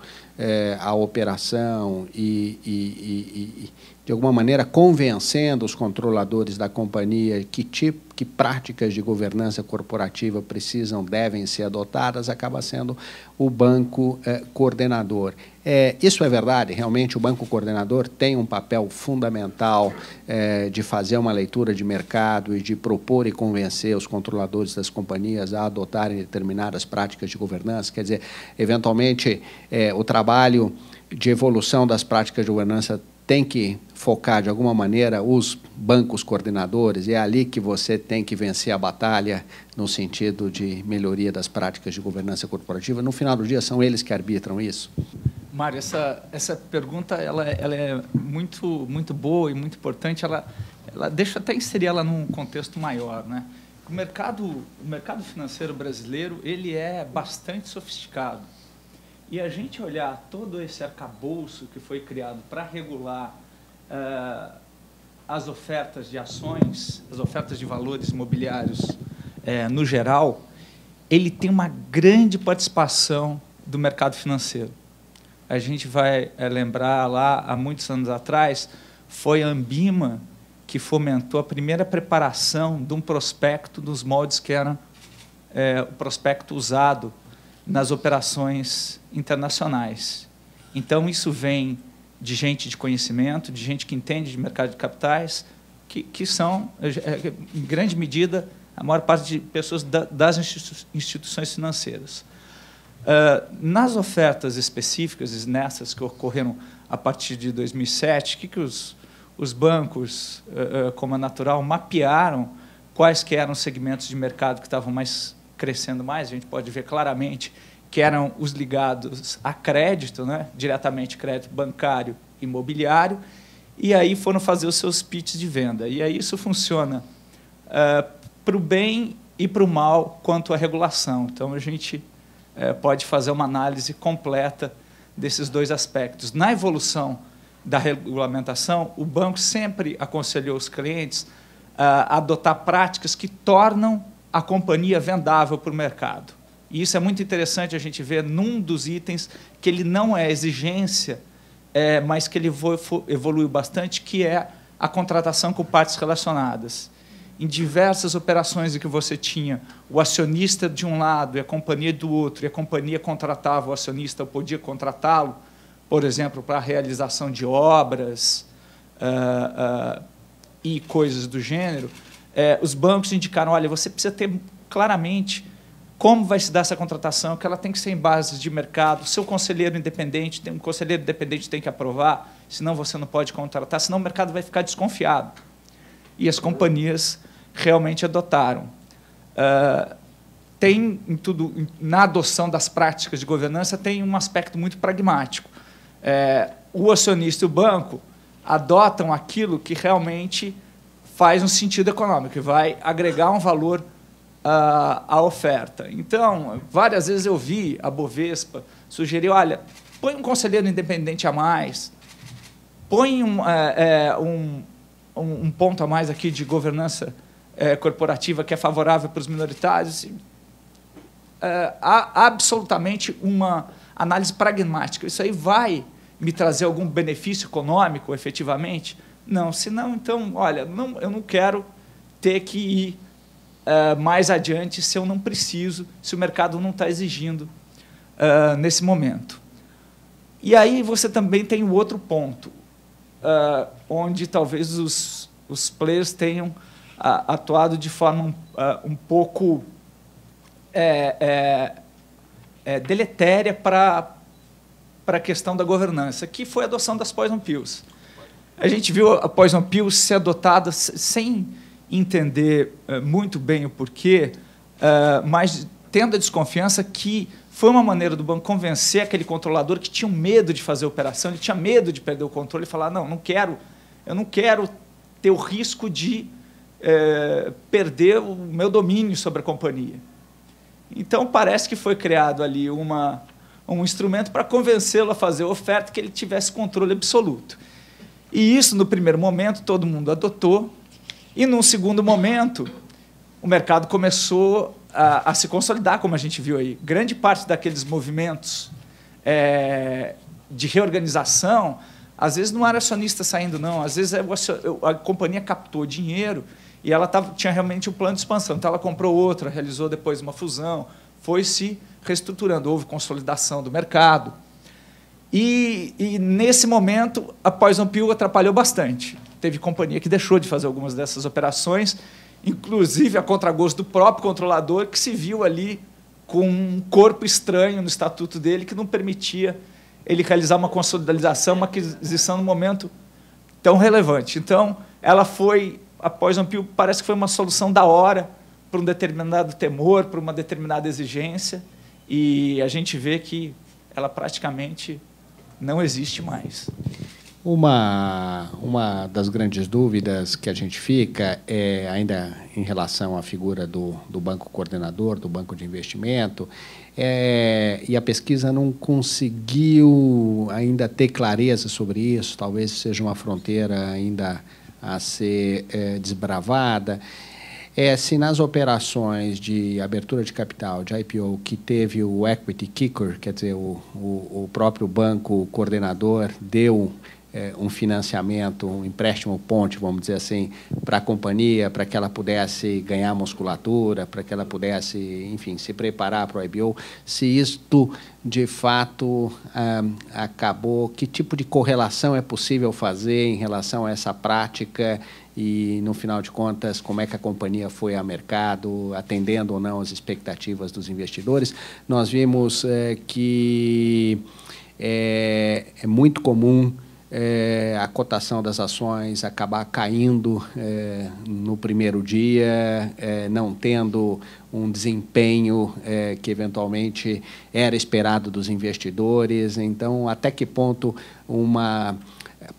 a operação e, de alguma maneira, convencendo os controladores da companhia que práticas de governança corporativa devem ser adotadas, acaba sendo o banco coordenador. Isso é verdade? Realmente o banco coordenador tem um papel fundamental de fazer uma leitura de mercado e de propor e convencer os controladores das companhias a adotarem determinadas práticas de governança? Quer dizer, eventualmente, o trabalho de evolução das práticas de governança tem que focar, de alguma maneira, os bancos coordenadores, e é ali que você tem que vencer a batalha no sentido de melhoria das práticas de governança corporativa? No final do dia, são eles que arbitram isso? Mário, essa pergunta ela é muito boa e muito importante. Ela deixa até inserir ela num contexto maior, né? O mercado financeiro brasileiro ele é bastante sofisticado. E a gente olhar todo esse arcabouço que foi criado para regular as ofertas de ações, as ofertas de valores imobiliários no geral, ele tem uma grande participação do mercado financeiro. A gente vai lembrar lá, há muitos anos atrás, foi a Ambima que fomentou a primeira preparação de um prospecto dos moldes que era o prospecto usado nas operações internacionais. Então, isso vem de gente de conhecimento, de gente que entende de mercado de capitais, que são, em grande medida, a maior parte de pessoas das instituições financeiras. Nas ofertas específicas, nessas que ocorreram a partir de 2007, o que os bancos, como é natural, mapearam quais que eram os segmentos de mercado que estavam crescendo mais. A gente pode ver claramente que eram os ligados a crédito, né? Diretamente crédito bancário, imobiliário, e aí foram fazer os seus pitches de venda. E aí isso funciona para o bem e para o mal quanto à regulação. Então, a gente pode fazer uma análise completa desses dois aspectos. Na evolução da regulamentação, o banco sempre aconselhou os clientes a adotar práticas que tornam a companhia vendável para o mercado. E isso é muito interessante a gente ver num dos itens que ele não é exigência, mas que ele evoluiu bastante, que é a contratação com partes relacionadas. Em diversas operações em que você tinha o acionista de um lado e a companhia do outro, e a companhia contratava o acionista, ou podia contratá-lo, por exemplo, para a realização de obras e coisas do gênero, os bancos indicaram, olha, você precisa ter claramente como vai se dar essa contratação, que ela tem que ser em bases de mercado, seu conselheiro independente, um conselheiro independente tem que aprovar, senão você não pode contratar, senão o mercado vai ficar desconfiado. E as companhias realmente adotaram. Tem em tudo, na adoção das práticas de governança, tem um aspecto muito pragmático. O acionista e o banco adotam aquilo que realmente faz um sentido econômico, que vai agregar um valor à oferta. Então, várias vezes eu vi a Bovespa sugerir, olha, põe um conselheiro independente a mais, põe um ponto a mais aqui de governança corporativa que é favorável para os minoritários. Há absolutamente uma análise pragmática. Isso aí vai me trazer algum benefício econômico, efetivamente? Não, senão, então, olha, eu não quero ter que ir mais adiante se eu não preciso, se o mercado não está exigindo nesse momento. E aí você também tem o outro ponto, onde talvez os players tenham atuado de forma um pouco deletéria para a questão da governança, que foi a adoção das Poison Pills. A gente viu a Poison Pills ser adotada sem entender muito bem o porquê, mas tendo a desconfiança que foi uma maneira do banco convencer aquele controlador que tinha medo de fazer a operação, ele tinha medo de perder o controle e falar, não, eu não quero ter o risco de perder o meu domínio sobre a companhia. Então, parece que foi criado ali um instrumento para convencê-lo a fazer a oferta que ele tivesse controle absoluto. E isso, no primeiro momento, todo mundo adotou, e, num segundo momento, o mercado começou a se consolidar, como a gente viu aí. Grande parte daqueles movimentos de reorganização, às vezes não era acionista saindo, não. Às vezes a companhia captou dinheiro e ela tinha realmente um plano de expansão. Então, ela comprou outra, realizou depois uma fusão, foi se reestruturando, houve consolidação do mercado. E nesse momento, a Poison Pill atrapalhou bastante. Teve companhia que deixou de fazer algumas dessas operações, inclusive a contragosto do próprio controlador, que se viu ali com um corpo estranho no estatuto dele, que não permitia ele realizar uma consolidação, uma aquisição no momento tão relevante. Então, ela foi, após o Ampio, parece que foi uma solução da hora para um determinado temor, para uma determinada exigência, e a gente vê que ela praticamente não existe mais. Uma das grandes dúvidas que a gente fica é ainda em relação à figura do banco coordenador, do banco de investimento, e a pesquisa não conseguiu ainda ter clareza sobre isso, talvez seja uma fronteira ainda a ser desbravada. Se nas operações de abertura de capital, de IPO, que teve o equity kicker, quer dizer, o próprio banco coordenador deu um financiamento, um empréstimo ponte, vamos dizer assim, para a companhia, para que ela pudesse ganhar musculatura, para que ela pudesse, enfim, se preparar para o IPO, se isto, de fato, acabou, que tipo de correlação é possível fazer em relação a essa prática e, no final de contas, como é que a companhia foi ao mercado, atendendo ou não as expectativas dos investidores. Nós vimos que é muito comum a cotação das ações acabar caindo no primeiro dia, não tendo um desempenho que eventualmente era esperado dos investidores. Então, até que ponto uma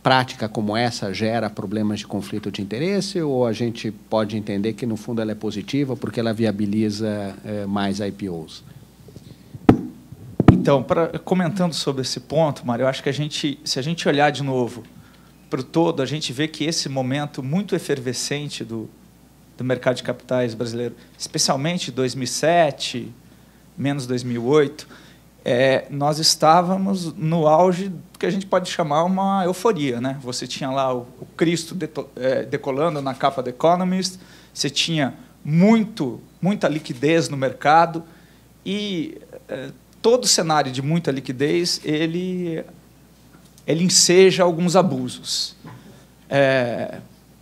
prática como essa gera problemas de conflito de interesse, ou a gente pode entender que, no fundo, ela é positiva porque ela viabiliza mais IPOs? Então, comentando sobre esse ponto, Mário, eu acho que se a gente olhar de novo para o todo, a gente vê que esse momento muito efervescente do mercado de capitais brasileiro, especialmente 2007, menos 2008, nós estávamos no auge do que a gente pode chamar uma euforia, né? Você tinha lá o Cristo decolando na capa do Economist, você tinha muita liquidez no mercado e todo cenário de muita liquidez, ele enseja alguns abusos.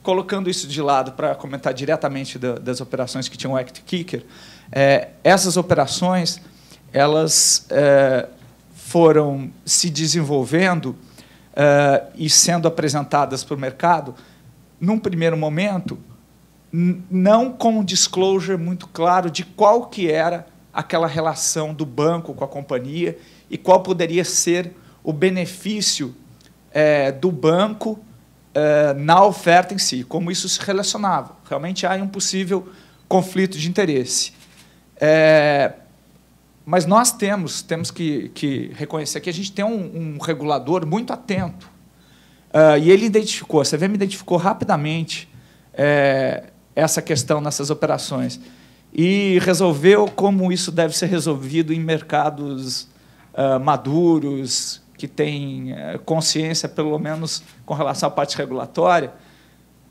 Colocando isso de lado para comentar diretamente das operações que tinham o equity kicker, essas operações elas foram se desenvolvendo e sendo apresentadas para o mercado, num primeiro momento, não com um disclosure muito claro de qual que era aquela relação do banco com a companhia e qual poderia ser o benefício do banco na oferta em si, como isso se relacionava. Realmente há um possível conflito de interesse. Mas nós temos que reconhecer que a gente tem um regulador muito atento. E ele identificou, a CVM identificou rapidamente essa questão nessas operações e resolveu como isso deve ser resolvido em mercados maduros, que têm consciência, pelo menos com relação à parte regulatória,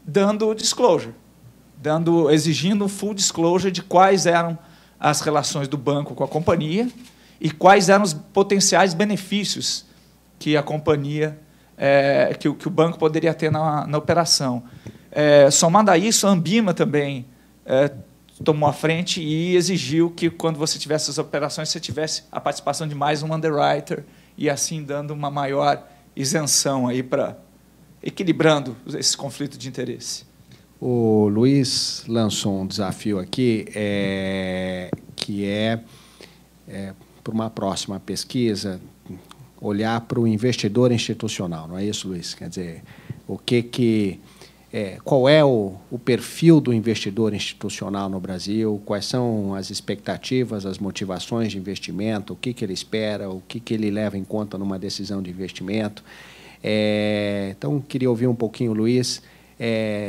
dando disclosure, exigindo um full disclosure de quais eram as relações do banco com a companhia e quais eram os potenciais benefícios que a companhia, que o banco poderia ter na operação. Somando a isso, a Ambima também tomou a frente e exigiu que, quando você tivesse as operações, você tivesse a participação de mais um underwriter e, assim, dando uma maior isenção aí equilibrando esse conflito de interesse. O Luiz lançou um desafio aqui, que para uma próxima pesquisa, olhar para o investidor institucional, não é isso, Luiz? Quer dizer, qual é o perfil do investidor institucional no Brasil, quais são as expectativas, as motivações de investimento, o que ele espera, o que ele leva em conta numa decisão de investimento. Então, queria ouvir um pouquinho, Luiz,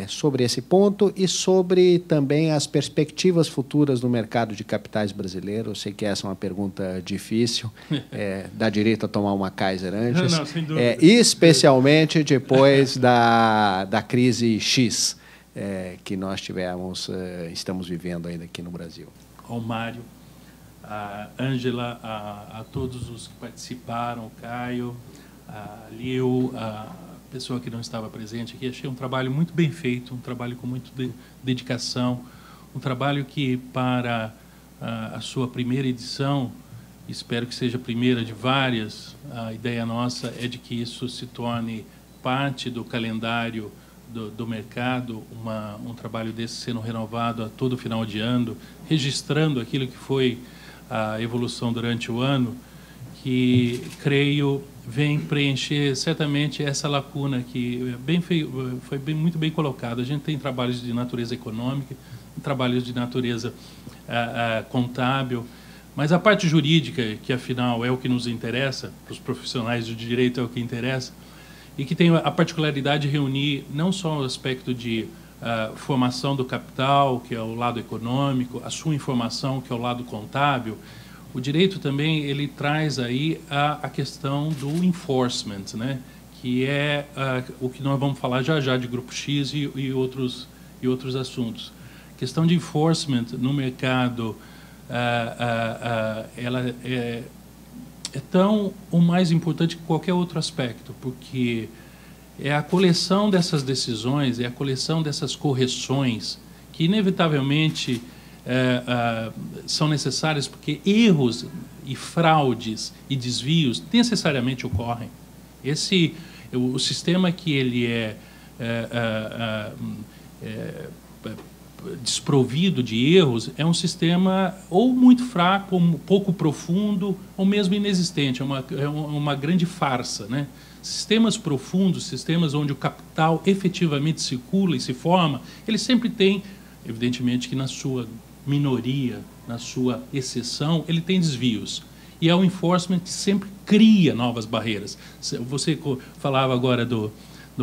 sobre esse ponto e sobre também as perspectivas futuras do mercado de capitais brasileiro. Eu sei que essa é uma pergunta difícil, dá direito a tomar uma Kaiser antes, não, sem dúvida. Especialmente depois da crise X que nós estamos vivendo ainda aqui no Brasil. Ao Mário, a Ângela, a todos os que participaram, o Caio, a Liu, a pessoa que não estava presente aqui, achei um trabalho muito bem feito, um trabalho com muita dedicação, um trabalho que, para a sua primeira edição, espero que seja a primeira de várias, a ideia nossa é de que isso se torne parte do calendário do mercado, um trabalho desse sendo renovado a todo final de ano, registrando aquilo que foi a evolução durante o ano, que, creio, vem preencher certamente essa lacuna que foi muito bem colocado. A gente tem trabalhos de natureza econômica, trabalhos de natureza contábil, mas a parte jurídica, que afinal é o que nos interessa, para os profissionais do direito é o que interessa, e que tem a particularidade de reunir não só o aspecto de formação do capital, que é o lado econômico, a sua informação, que é o lado contábil. O direito também ele traz aí a questão do enforcement, né? Que é o que nós vamos falar já já de Grupo X e outros assuntos. A questão de enforcement no mercado, ela é tão ou mais importante que qualquer outro aspecto, porque é a coleção dessas decisões, é a coleção dessas correções que inevitavelmente são necessárias, porque erros e fraudes e desvios necessariamente ocorrem. O sistema que ele desprovido de erros é um sistema ou muito fraco, ou pouco profundo, ou mesmo inexistente. É uma grande farsa, né? Sistemas profundos, sistemas onde o capital efetivamente circula e se forma, eles sempre têm, evidentemente que na sua minoria, na sua exceção, ele tem desvios. E é o enforcement que sempre cria novas barreiras. Você falava agora do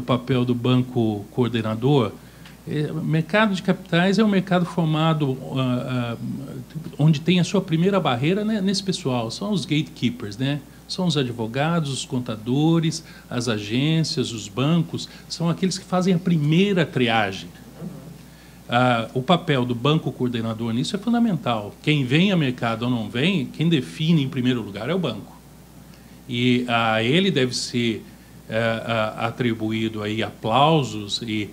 papel do banco coordenador. O mercado de capitais é um mercado formado onde tem a sua primeira barreira, né, nesse pessoal, são os gatekeepers, né? São os advogados, os contadores, as agências, os bancos, são aqueles que fazem a primeira triagem. O papel do banco coordenador nisso é fundamental. Quem vem a mercado ou não vem, quem define em primeiro lugar é o banco. E a ele deve ser atribuído aí aplausos e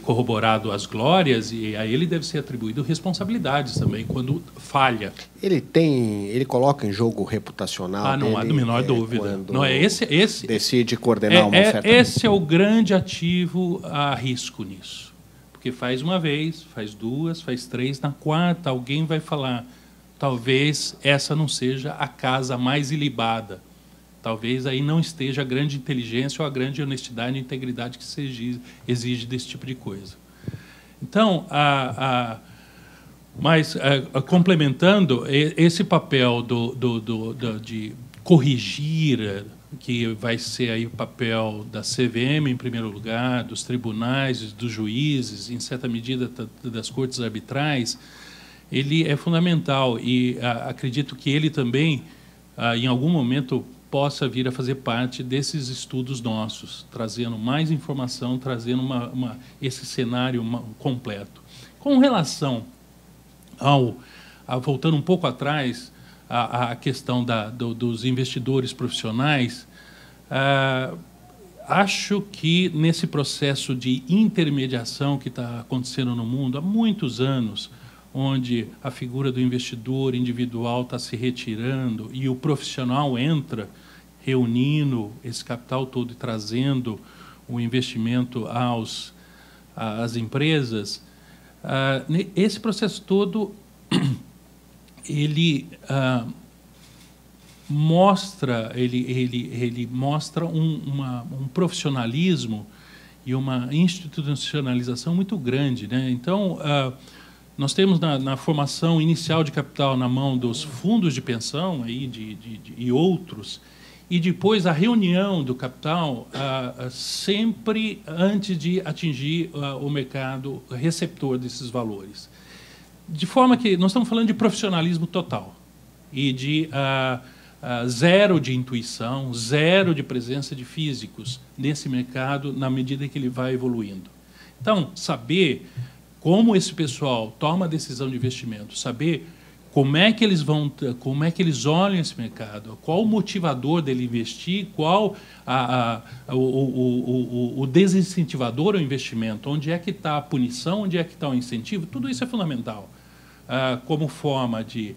corroborado as glórias, e a ele deve ser atribuído responsabilidades também quando falha. Ele coloca em jogo reputacional. Não há do menor dúvida. Não é esse decide coordenar uma oferta. Esse é o grande ativo a risco nisso, porque faz uma vez, faz duas, faz três, na quarta alguém vai falar, talvez essa não seja a casa mais ilibada. Talvez aí não esteja a grande inteligência ou a grande honestidade e integridade que se exige desse tipo de coisa. Então, complementando, esse papel de corrigir, que vai ser aí o papel da CVM, em primeiro lugar, dos tribunais, dos juízes, em certa medida das cortes arbitrais, ele é fundamental. E acredito que ele também, em algum momento, possa vir a fazer parte desses estudos nossos, trazendo mais informação, trazendo esse cenário completo. Com relação voltando um pouco atrás, a questão dos investidores profissionais, acho que nesse processo de intermediação que está acontecendo no mundo há muitos anos, onde a figura do investidor individual está se retirando e o profissional entra reunindo esse capital todo e trazendo o investimento às empresas, esse processo todo ele mostra um profissionalismo e uma institucionalização muito grande, né? Então, nós temos na formação inicial de capital na mão dos fundos de pensão aí e outros, e depois a reunião do capital sempre antes de atingir o mercado receptor desses valores. De forma que nós estamos falando de profissionalismo total e de zero de intuição, zero de presença de físicos nesse mercado na medida que ele vai evoluindo. Então, saber como esse pessoal toma a decisão de investimento, saber como é que eles olham esse mercado, qual o motivador dele investir, qual o desincentivador ao investimento, onde é que está a punição, onde é que está o incentivo, tudo isso é fundamental como forma de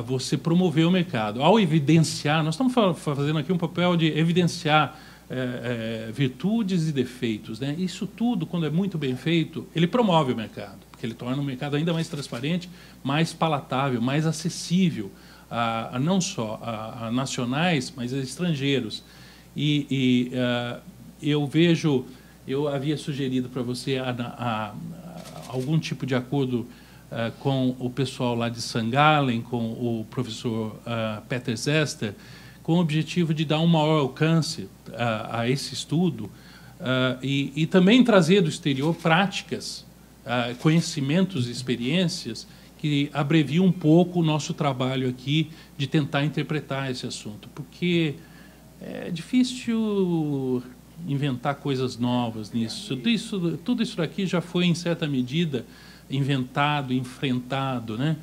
você promover o mercado. Ao evidenciar, nós estamos fazendo aqui um papel de evidenciar virtudes e defeitos, né? Isso tudo, quando é muito bem feito, ele promove o mercado, porque ele torna o mercado ainda mais transparente, mais palatável, mais acessível, não só a nacionais, mas a estrangeiros. Eu havia sugerido para você algum tipo de acordo com o pessoal lá de St. Gallen, com o professor Peter Zester, com o objetivo de dar um maior alcance a esse estudo e também trazer do exterior práticas, conhecimentos e experiências que abreviam um pouco o nosso trabalho aqui de tentar interpretar esse assunto, porque é difícil inventar coisas novas nisso. Tudo isso daqui já foi, em certa medida, inventado, enfrentado, né?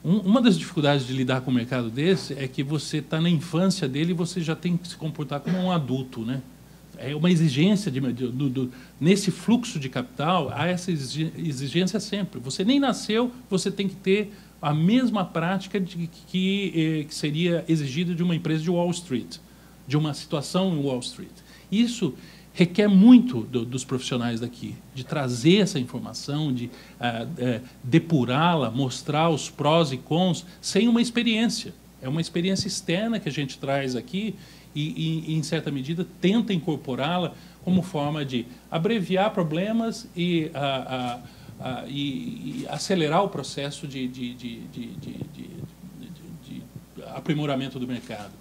Uma das dificuldades de lidar com um mercado desse é que você está na infância dele e você já tem que se comportar como um adulto, né? É uma exigência nesse fluxo de capital, há essa exigência sempre. Você nem nasceu, você tem que ter a mesma prática que seria exigida de uma empresa de Wall Street, de uma situação em Wall Street. Isso requer muito dos profissionais daqui, de trazer essa informação, de depurá-la, mostrar os prós e cons, sem uma experiência. É uma experiência externa que a gente traz aqui e em certa medida, tenta incorporá-la como forma de abreviar problemas e acelerar o processo de aprimoramento do mercado.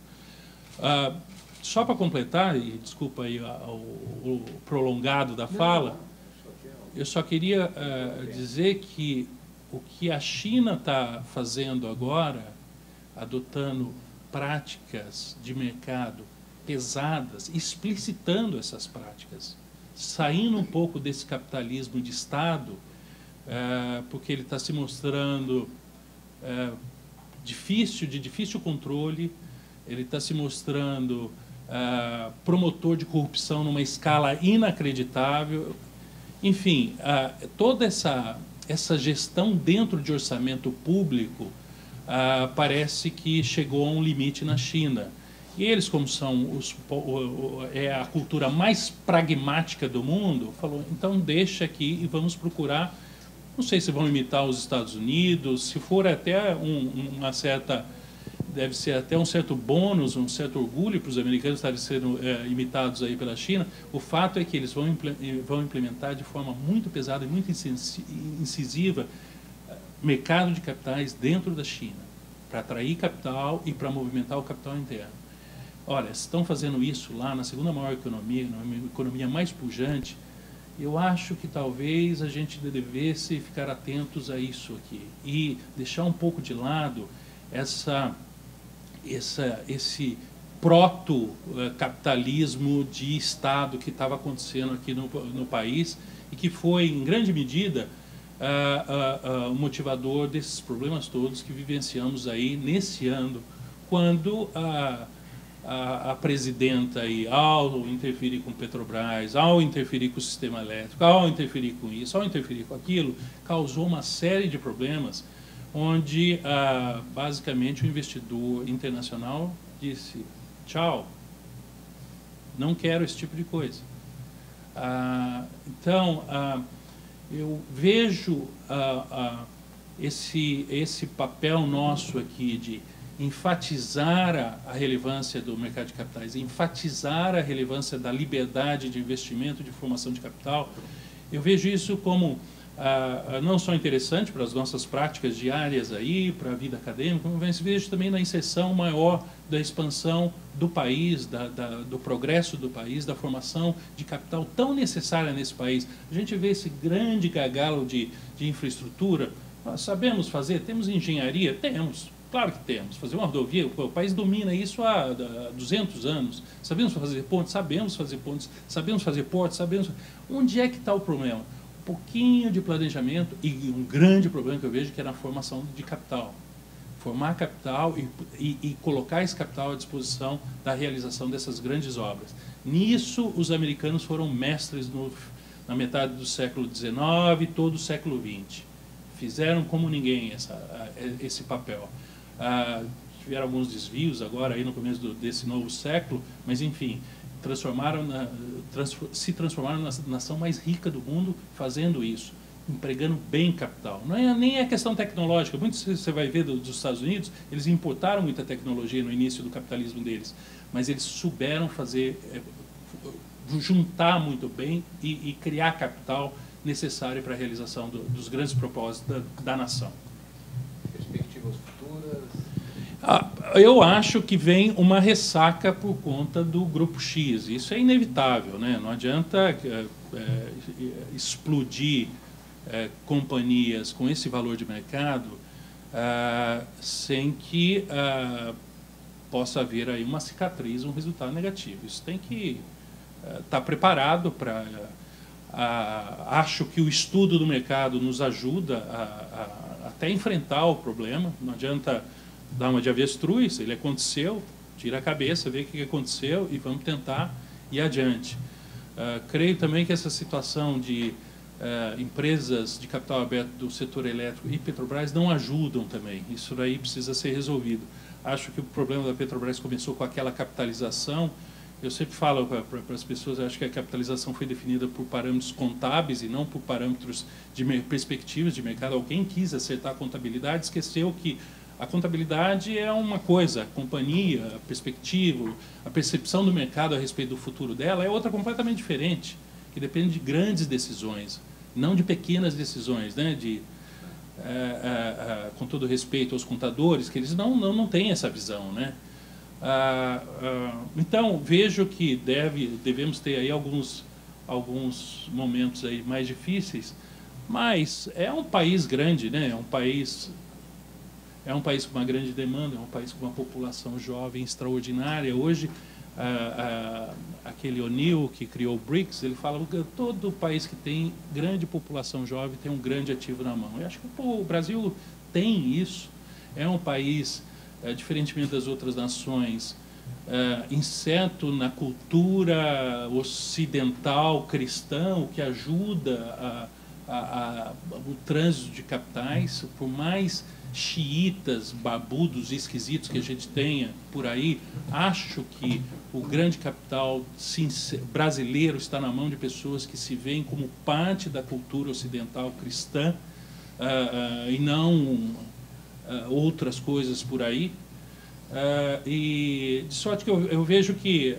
Só para completar, e desculpa aí o prolongado da fala, eu só queria dizer que o que a China está fazendo agora, adotando práticas de mercado pesadas, explicitando essas práticas, saindo um pouco desse capitalismo de Estado, porque ele está se mostrando de difícil controle, ele está se mostrando promotor de corrupção numa escala inacreditável. Enfim, toda essa gestão dentro de orçamento público parece que chegou a um limite na China. E eles, como são a cultura mais pragmática do mundo, falou, então deixa aqui e vamos procurar, não sei se vão imitar os Estados Unidos, se for até uma certa... deve ser até um certo bônus, um certo orgulho para os americanos estarem sendo imitados aí pela China. O fato é que eles vão implementar de forma muito pesada e muito incisiva mercado de capitais dentro da China, para atrair capital e para movimentar o capital interno. Olha, estão fazendo isso lá na segunda maior economia, na economia mais pujante. Eu acho que talvez a gente devesse ficar atentos a isso aqui e deixar um pouco de lado esse proto-capitalismo de Estado que estava acontecendo aqui no país e que foi, em grande medida, o motivador desses problemas todos que vivenciamos aí nesse ano, quando a presidenta, aí, ao interferir com Petrobras, ao interferir com o sistema elétrico, ao interferir com isso, ao interferir com aquilo, causou uma série de problemas onde, basicamente, o investidor internacional disse, tchau, não quero esse tipo de coisa. Então, eu vejo esse papel nosso aqui de enfatizar a relevância do mercado de capitais, enfatizar a relevância da liberdade de investimento, de formação de capital. Eu vejo isso como não só interessante para as nossas práticas diárias aí, para a vida acadêmica, mas vejo também na inserção maior da expansão do país, do progresso do país, da formação de capital tão necessária nesse país. A gente vê esse grande gargalo de infraestrutura. Nós sabemos fazer? Temos engenharia? Temos. Claro que temos. Fazer uma rodovia, o país domina isso há 200 anos. Sabemos fazer pontes? Sabemos fazer pontes. Sabemos fazer portos? Sabemos. Onde é que está o problema? Um pouquinho de planejamento e um grande problema que eu vejo que é na formação de capital. Formar capital e colocar esse capital à disposição da realização dessas grandes obras. Nisso, os americanos foram mestres na metade do século XIX e todo o século XX. Fizeram como ninguém esse papel. Tiveram alguns desvios agora, aí no começo desse novo século, mas, enfim, se transformaram na nação mais rica do mundo fazendo isso, empregando bem capital. Nem é questão tecnológica. Muitos você vai ver dos Estados Unidos, eles importaram muita tecnologia no início do capitalismo deles, mas eles souberam juntar muito bem e criar capital necessário para a realização dos grandes propósitos da nação. Perspectivas futuras? Eu acho que vem uma ressaca por conta do Grupo X. Isso é inevitável, né? Não adianta explodir companhias com esse valor de mercado sem que possa haver aí uma cicatriz, um resultado negativo. Isso tem que estar preparado para... acho que o estudo do mercado nos ajuda a até enfrentar o problema. Não adianta dar uma de avestruz, ele aconteceu, tira a cabeça, vê o que aconteceu e vamos tentar ir adiante. Creio também que essa situação de empresas de capital aberto do setor elétrico e Petrobras não ajudam também. Isso daí precisa ser resolvido. Acho que o problema da Petrobras começou com aquela capitalização. Eu sempre falo para as pessoas, acho que a capitalização foi definida por parâmetros contábeis e não por parâmetros de perspectivas de mercado. Alguém quis acertar a contabilidade, esqueceu que a contabilidade é uma coisa, a companhia, a perspectiva, a percepção do mercado a respeito do futuro dela é outra completamente diferente, que depende de grandes decisões, não de pequenas decisões, né? Com todo respeito aos contadores, que eles não têm essa visão, né? Então, vejo que devemos ter aí alguns momentos aí mais difíceis, mas é um país grande, né? É um país com uma grande demanda, é um país com uma população jovem extraordinária. Hoje, aquele O'Neill que criou o BRICS, ele fala que todo país que tem grande população jovem tem um grande ativo na mão. Eu acho que o Brasil tem isso. É um país, diferentemente das outras nações, incerto na cultura ocidental cristã, o que ajuda o trânsito de capitais. Por mais xiitas, barbudos e esquisitos que a gente tenha por aí, acho que o grande capital brasileiro está na mão de pessoas que se veem como parte da cultura ocidental cristã e não outras coisas por aí. E de sorte que eu vejo que,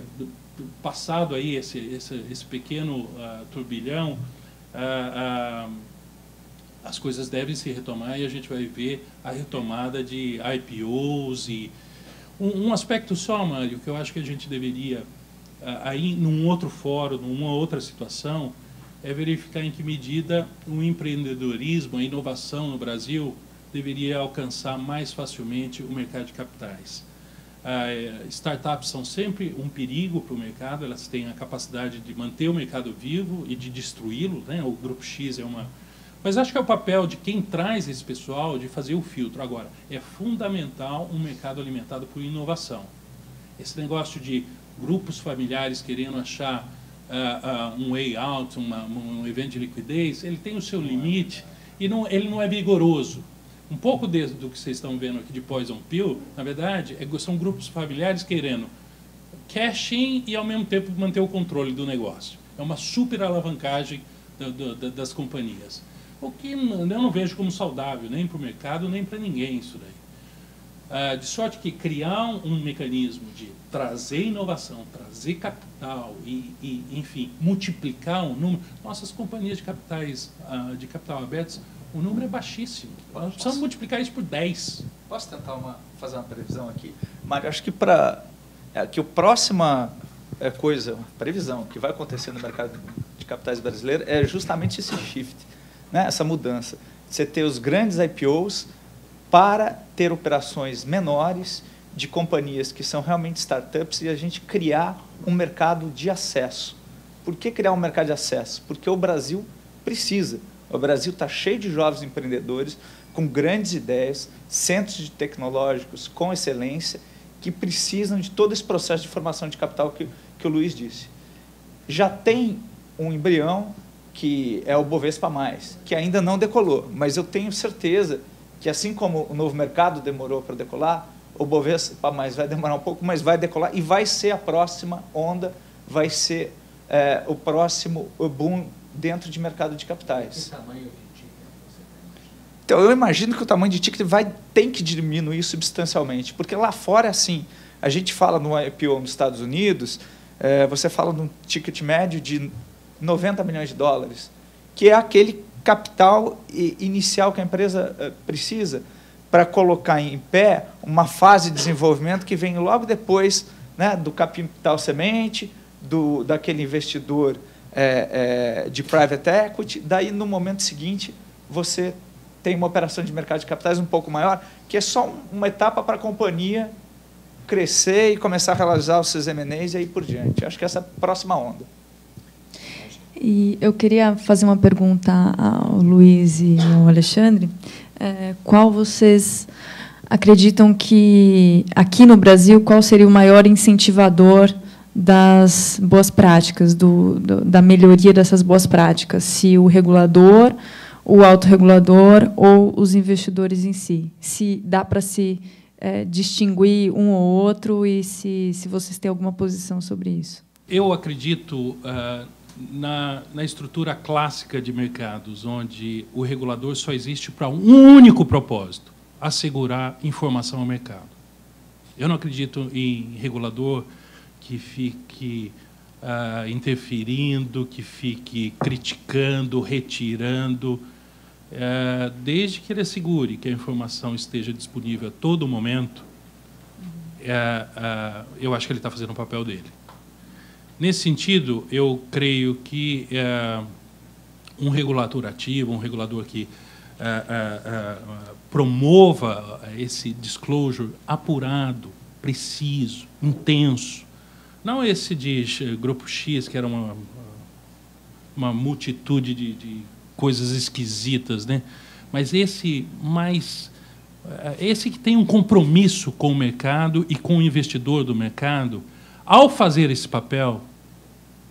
passado aí esse pequeno turbilhão, as coisas devem se retomar e a gente vai ver a retomada de IPOs. E um aspecto só, Mário, que eu acho que a gente deveria, aí num outro fórum, numa outra situação, é verificar em que medida o empreendedorismo, a inovação no Brasil deveria alcançar mais facilmente o mercado de capitais. Startups são sempre um perigo para o mercado, elas têm a capacidade de manter o mercado vivo e de destruí-lo, né? O Grupo X é uma... Mas acho que é o papel de quem traz esse pessoal de fazer o filtro. Agora, é fundamental um mercado alimentado por inovação. Esse negócio de grupos familiares querendo achar um way out, um evento de liquidez, ele tem o seu limite e ele não é vigoroso. Um pouco do que vocês estão vendo aqui de Poison Pill, na verdade, são grupos familiares querendo cash in e, ao mesmo tempo, manter o controle do negócio. É uma super alavancagem das companhias. O que eu não vejo como saudável, nem para o mercado, nem para ninguém isso daí. De sorte que criar um mecanismo de trazer inovação, trazer capital e enfim, multiplicar o número... Nossas companhias de capital abertos, o número é baixíssimo. Nós precisamos multiplicar isso por 10. Posso tentar fazer uma previsão aqui? Mário, acho que que a próxima previsão que vai acontecer no mercado de capitais brasileiro é justamente esse shift, né? Essa mudança. Você ter os grandes IPOs para ter operações menores de companhias que são realmente startups e a gente criar um mercado de acesso. Por que criar um mercado de acesso? Porque o Brasil precisa. O Brasil está cheio de jovens empreendedores com grandes ideias, centros tecnológicos com excelência, que precisam de todo esse processo de formação de capital que o Luiz disse. Já tem um embrião que é o Bovespa+, que ainda não decolou, mas eu tenho certeza que, assim como o novo mercado demorou para decolar, o Bovespa+ vai demorar um pouco, mas vai decolar e vai ser a próxima onda, vai ser o próximo boom dentro de mercado de capitais. Que tamanho de ticket você tem? Então, eu imagino que o tamanho de ticket tem que diminuir substancialmente, porque lá fora é assim. A gente fala no IPO nos Estados Unidos, você fala de um ticket médio de 90 milhões de dólares, que é aquele capital inicial que a empresa precisa para colocar em pé uma fase de desenvolvimento que vem logo depois, né, do capital semente, daquele investidor de private equity. Daí, no momento seguinte, você tem uma operação de mercado de capitais um pouco maior, que é só uma etapa para a companhia crescer e começar a realizar os seus M&As e aí por diante. Acho que essa é a próxima onda. E eu queria fazer uma pergunta ao Luiz e ao Alexandre. Qual vocês acreditam que, aqui no Brasil, qual seria o maior incentivador das boas práticas, da melhoria dessas boas práticas? Se o regulador, o autorregulador ou os investidores em si? Se dá para se distinguir um ou outro e se vocês têm alguma posição sobre isso? Eu acredito na estrutura clássica de mercados, onde o regulador só existe para um único propósito: assegurar informação ao mercado. Eu não acredito em regulador que fique interferindo, que fique criticando, retirando, desde que ele assegure que a informação esteja disponível a todo momento. Eu acho que ele está fazendo o papel dele. Nesse sentido, eu creio que um regulador ativo, um regulador que promova esse disclosure apurado, preciso, intenso, não esse de Grupo X, que era uma multitude de coisas esquisitas, né? Mas esse que tem um compromisso com o mercado e com o investidor do mercado. Ao fazer esse papel,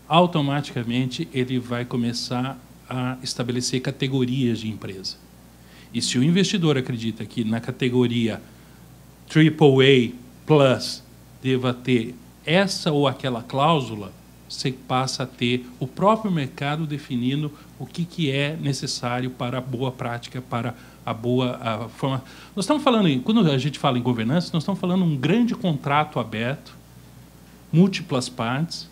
automaticamente ele vai começar a estabelecer categorias de empresa. E se o investidor acredita que na categoria AAA Plus deva ter essa ou aquela cláusula, você passa a ter o próprio mercado definindo o que é necessário para a boa prática, para a boa forma. Nós estamos falando, quando a gente fala em governança, nós estamos falando de um grande contrato aberto, múltiplas partes,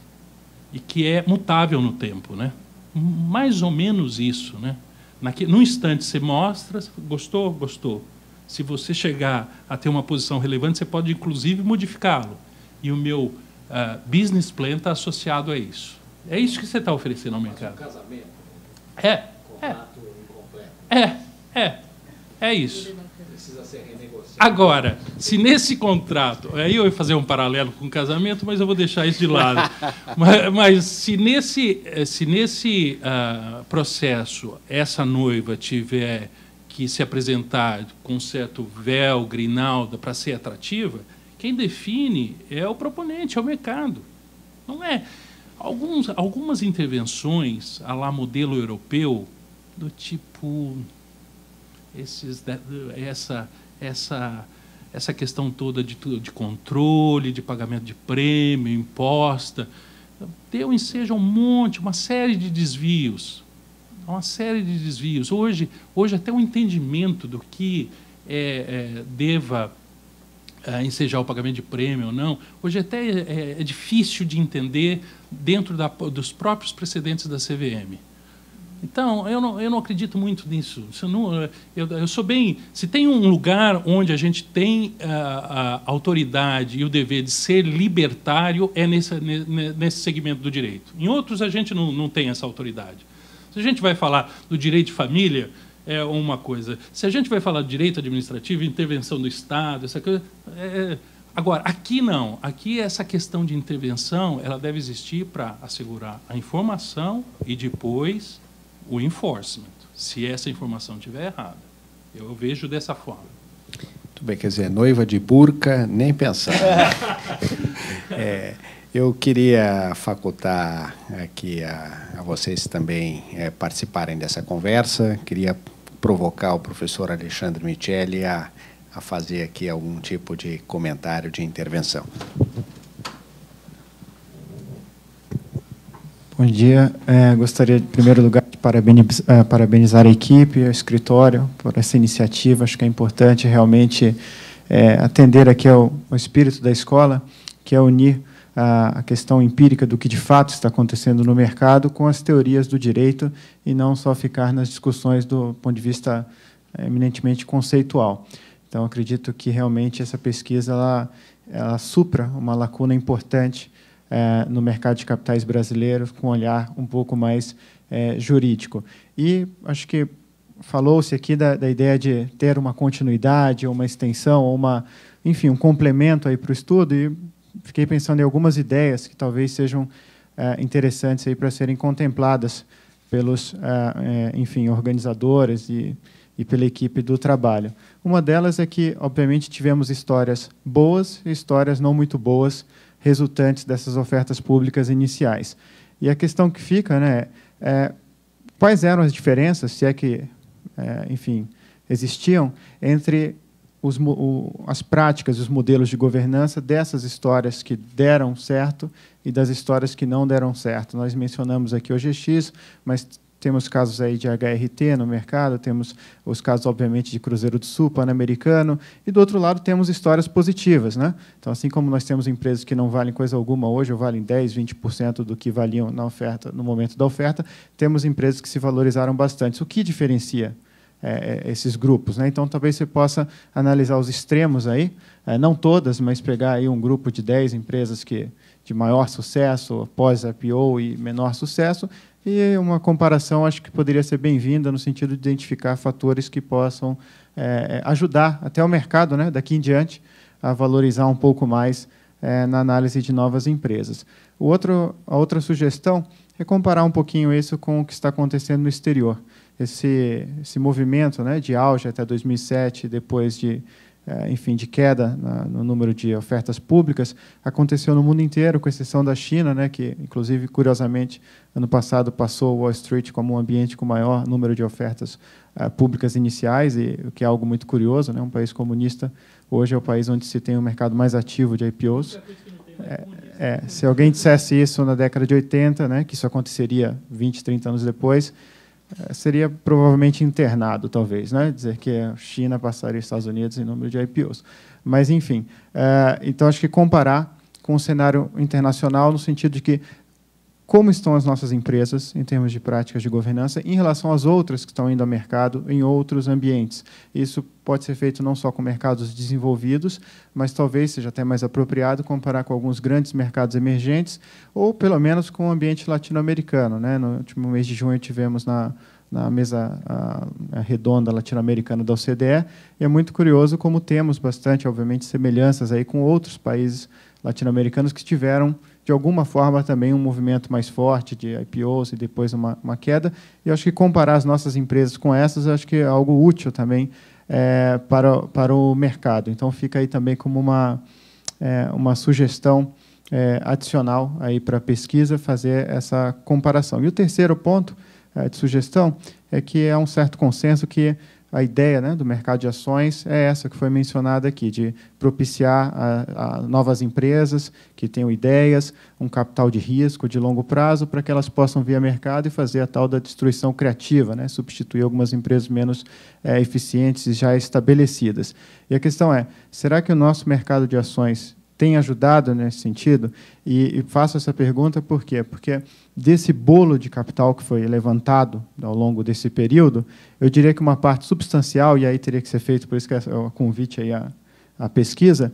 e que é mutável no tempo, né? Mais ou menos isso, né? Num instante você mostra, gostou, gostou. Se você chegar a ter uma posição relevante, você pode inclusive modificá-lo. E o meu business plan está associado a isso. É isso que você está oferecendo ao mercado. Mas um casamento? Contrato incompleto? É isso. Precisa ser renegociado. Agora, se nesse contrato, aí eu ia fazer um paralelo com o casamento, mas eu vou deixar isso de lado. mas se nesse processo essa noiva tiver que se apresentar com um certo véu, grinalda, para ser atrativa, quem define é o proponente, é o mercado. Não é. Algumas intervenções à la modelo europeu, do tipo essa questão toda de controle, de pagamento de prêmio, imposta, deu ensejo uma série de desvios. Hoje até o entendimento do que deva ensejar o pagamento de prêmio ou não, hoje até é difícil de entender dentro dos próprios precedentes da CVM. Então, eu não acredito muito nisso. Eu sou bem... Se tem um lugar onde a gente tem a autoridade e o dever de ser libertário, é nesse segmento do direito. Em outros, a gente não tem essa autoridade. Se a gente vai falar do direito de família, é uma coisa. Se a gente vai falar de direito administrativo, intervenção do Estado, essa coisa... Agora, aqui não. Aqui essa questão de intervenção ela deve existir para assegurar a informação e depois o enforcement, se essa informação estiver errada. Eu vejo dessa forma. Muito bem, quer dizer, noiva de burca, nem pensar. Eu queria facultar aqui a vocês também participarem dessa conversa. Queria provocar o professor Alexandre Micheli a fazer aqui algum tipo de comentário, de intervenção. Bom dia. Gostaria, em primeiro lugar, de parabenizar a equipe, o escritório, por essa iniciativa. Acho que é importante realmente atender aqui ao espírito da escola, que é unir a questão empírica do que, de fato, está acontecendo no mercado com as teorias do direito e não só ficar nas discussões do ponto de vista eminentemente conceitual. Então, acredito que, realmente, essa pesquisa ela supra uma lacuna importante no mercado de capitais brasileiro, com um olhar um pouco mais jurídico. E acho que falou-se aqui da ideia de ter uma continuidade, ou uma extensão, ou enfim, um complemento aí para o estudo, e fiquei pensando em algumas ideias que talvez sejam interessantes aí para serem contempladas pelos enfim, organizadores e pela equipe do trabalho. Uma delas é que, obviamente, tivemos histórias boas e histórias não muito boas resultantes dessas ofertas públicas iniciais. E a questão que fica, né, quais eram as diferenças, se é que, enfim, existiam, entre as práticas, os modelos de governança dessas histórias que deram certo e das histórias que não deram certo. Nós mencionamos aqui o OGX, mas temos casos aí de HRT no mercado, temos os casos, obviamente, de Cruzeiro do Sul, Pan-Americano, e, do outro lado, temos histórias positivas, né? Então, assim como nós temos empresas que não valem coisa alguma hoje, ou valem 10%, 20% do que valiam na oferta, no momento da oferta, temos empresas que se valorizaram bastante. O que diferencia esses grupos, né? Então, talvez você possa analisar os extremos aí, não todas, mas pegar aí um grupo de 10 empresas de maior sucesso, pós-IPO e menor sucesso, e uma comparação acho que poderia ser bem-vinda no sentido de identificar fatores que possam ajudar até o mercado, né, daqui em diante, a valorizar um pouco mais na análise de novas empresas. A outra sugestão é comparar um pouquinho isso com o que está acontecendo no exterior. Esse movimento, né, de auge até 2007, depois enfim, de queda no número de ofertas públicas, aconteceu no mundo inteiro, com exceção da China, né, que, inclusive, curiosamente, ano passado passou Wall Street como um ambiente com maior número de ofertas públicas iniciais, o que é algo muito curioso, né, um país comunista hoje é o país onde se tem um mercado mais ativo de IPOs. Se alguém dissesse isso na década de 80, né, que isso aconteceria 20, 30 anos depois, seria provavelmente internado, talvez, né? Dizer que a China passaria os Estados Unidos em número de IPOs. Mas, enfim, então, acho que comparar com o cenário internacional no sentido de que como estão as nossas empresas em termos de práticas de governança em relação às outras que estão indo ao mercado em outros ambientes. Isso pode ser feito não só com mercados desenvolvidos, mas talvez seja até mais apropriado comparar com alguns grandes mercados emergentes ou, pelo menos, com o ambiente latino-americano, né? No último mês de junho, tivemos na mesa redonda latino-americana da OCDE, e é muito curioso como temos bastante, obviamente, semelhanças aí com outros países latino-americanos que tiveram, de alguma forma, também um movimento mais forte de IPOs e depois uma queda. E eu acho que comparar as nossas empresas com essas, eu acho que é algo útil também para o mercado. Então, fica aí também como uma sugestão adicional aí para a pesquisa, fazer essa comparação. E o terceiro ponto de sugestão é que é um certo consenso que a ideia, né, do mercado de ações é essa que foi mencionada aqui, de propiciar a novas empresas que tenham ideias, um capital de risco de longo prazo, para que elas possam vir ao mercado e fazer a tal da destruição criativa, né, substituir algumas empresas menos eficientes e já estabelecidas. E a questão é, será que o nosso mercado de ações tem ajudado nesse sentido? E faço essa pergunta por quê? Porque desse bolo de capital que foi levantado ao longo desse período, eu diria que uma parte substancial, e aí teria que ser feito, por isso que é o convite aí à pesquisa,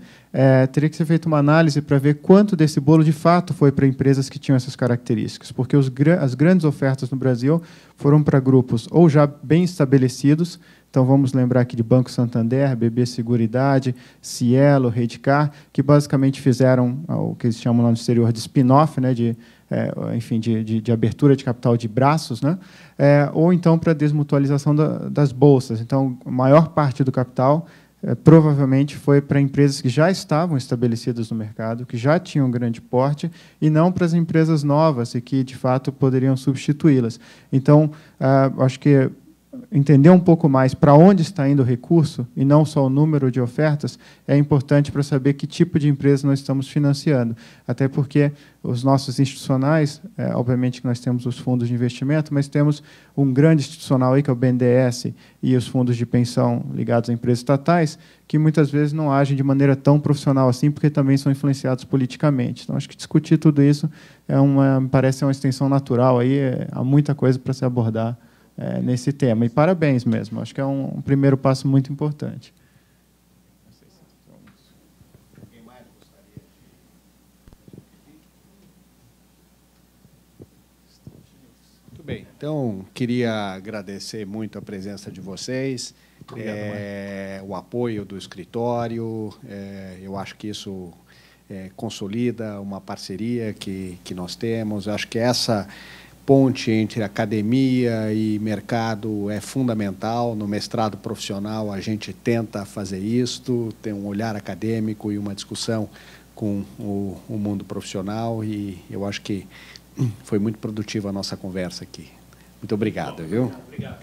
teria que ser feita uma análise para ver quanto desse bolo de fato foi para empresas que tinham essas características, porque as grandes ofertas no Brasil foram para grupos ou já bem estabelecidos. Então, vamos lembrar aqui de Banco Santander, BB Seguridade, Cielo, Redcar, que basicamente fizeram o que eles chamam lá no exterior de spin-off, né, enfim, de abertura de capital de braços, né, ou então para desmutualização das bolsas. Então, a maior parte do capital provavelmente foi para empresas que já estavam estabelecidas no mercado, que já tinham grande porte, e não para as empresas novas e que, de fato, poderiam substituí-las. Então, acho que entender um pouco mais para onde está indo o recurso, e não só o número de ofertas, é importante para saber que tipo de empresa nós estamos financiando. Até porque os nossos institucionais, obviamente que nós temos os fundos de investimento, mas temos um grande institucional aí, que é o BNDES, e os fundos de pensão ligados a empresas estatais, que muitas vezes não agem de maneira tão profissional assim, porque também são influenciados politicamente. Então, acho que discutir tudo isso me parece uma extensão natural, aí, há muita coisa para se abordar nesse tema. E parabéns mesmo, acho que é um primeiro passo muito importante. Muito bem, então queria agradecer muito a presença de vocês, o apoio do escritório, eu acho que isso consolida uma parceria que nós temos, acho que essa ponte entre academia e mercado é fundamental. No mestrado profissional, a gente tenta fazer isto, ter um olhar acadêmico e uma discussão com o mundo profissional, e eu acho que foi muito produtiva a nossa conversa aqui. Muito obrigado, viu? Obrigado.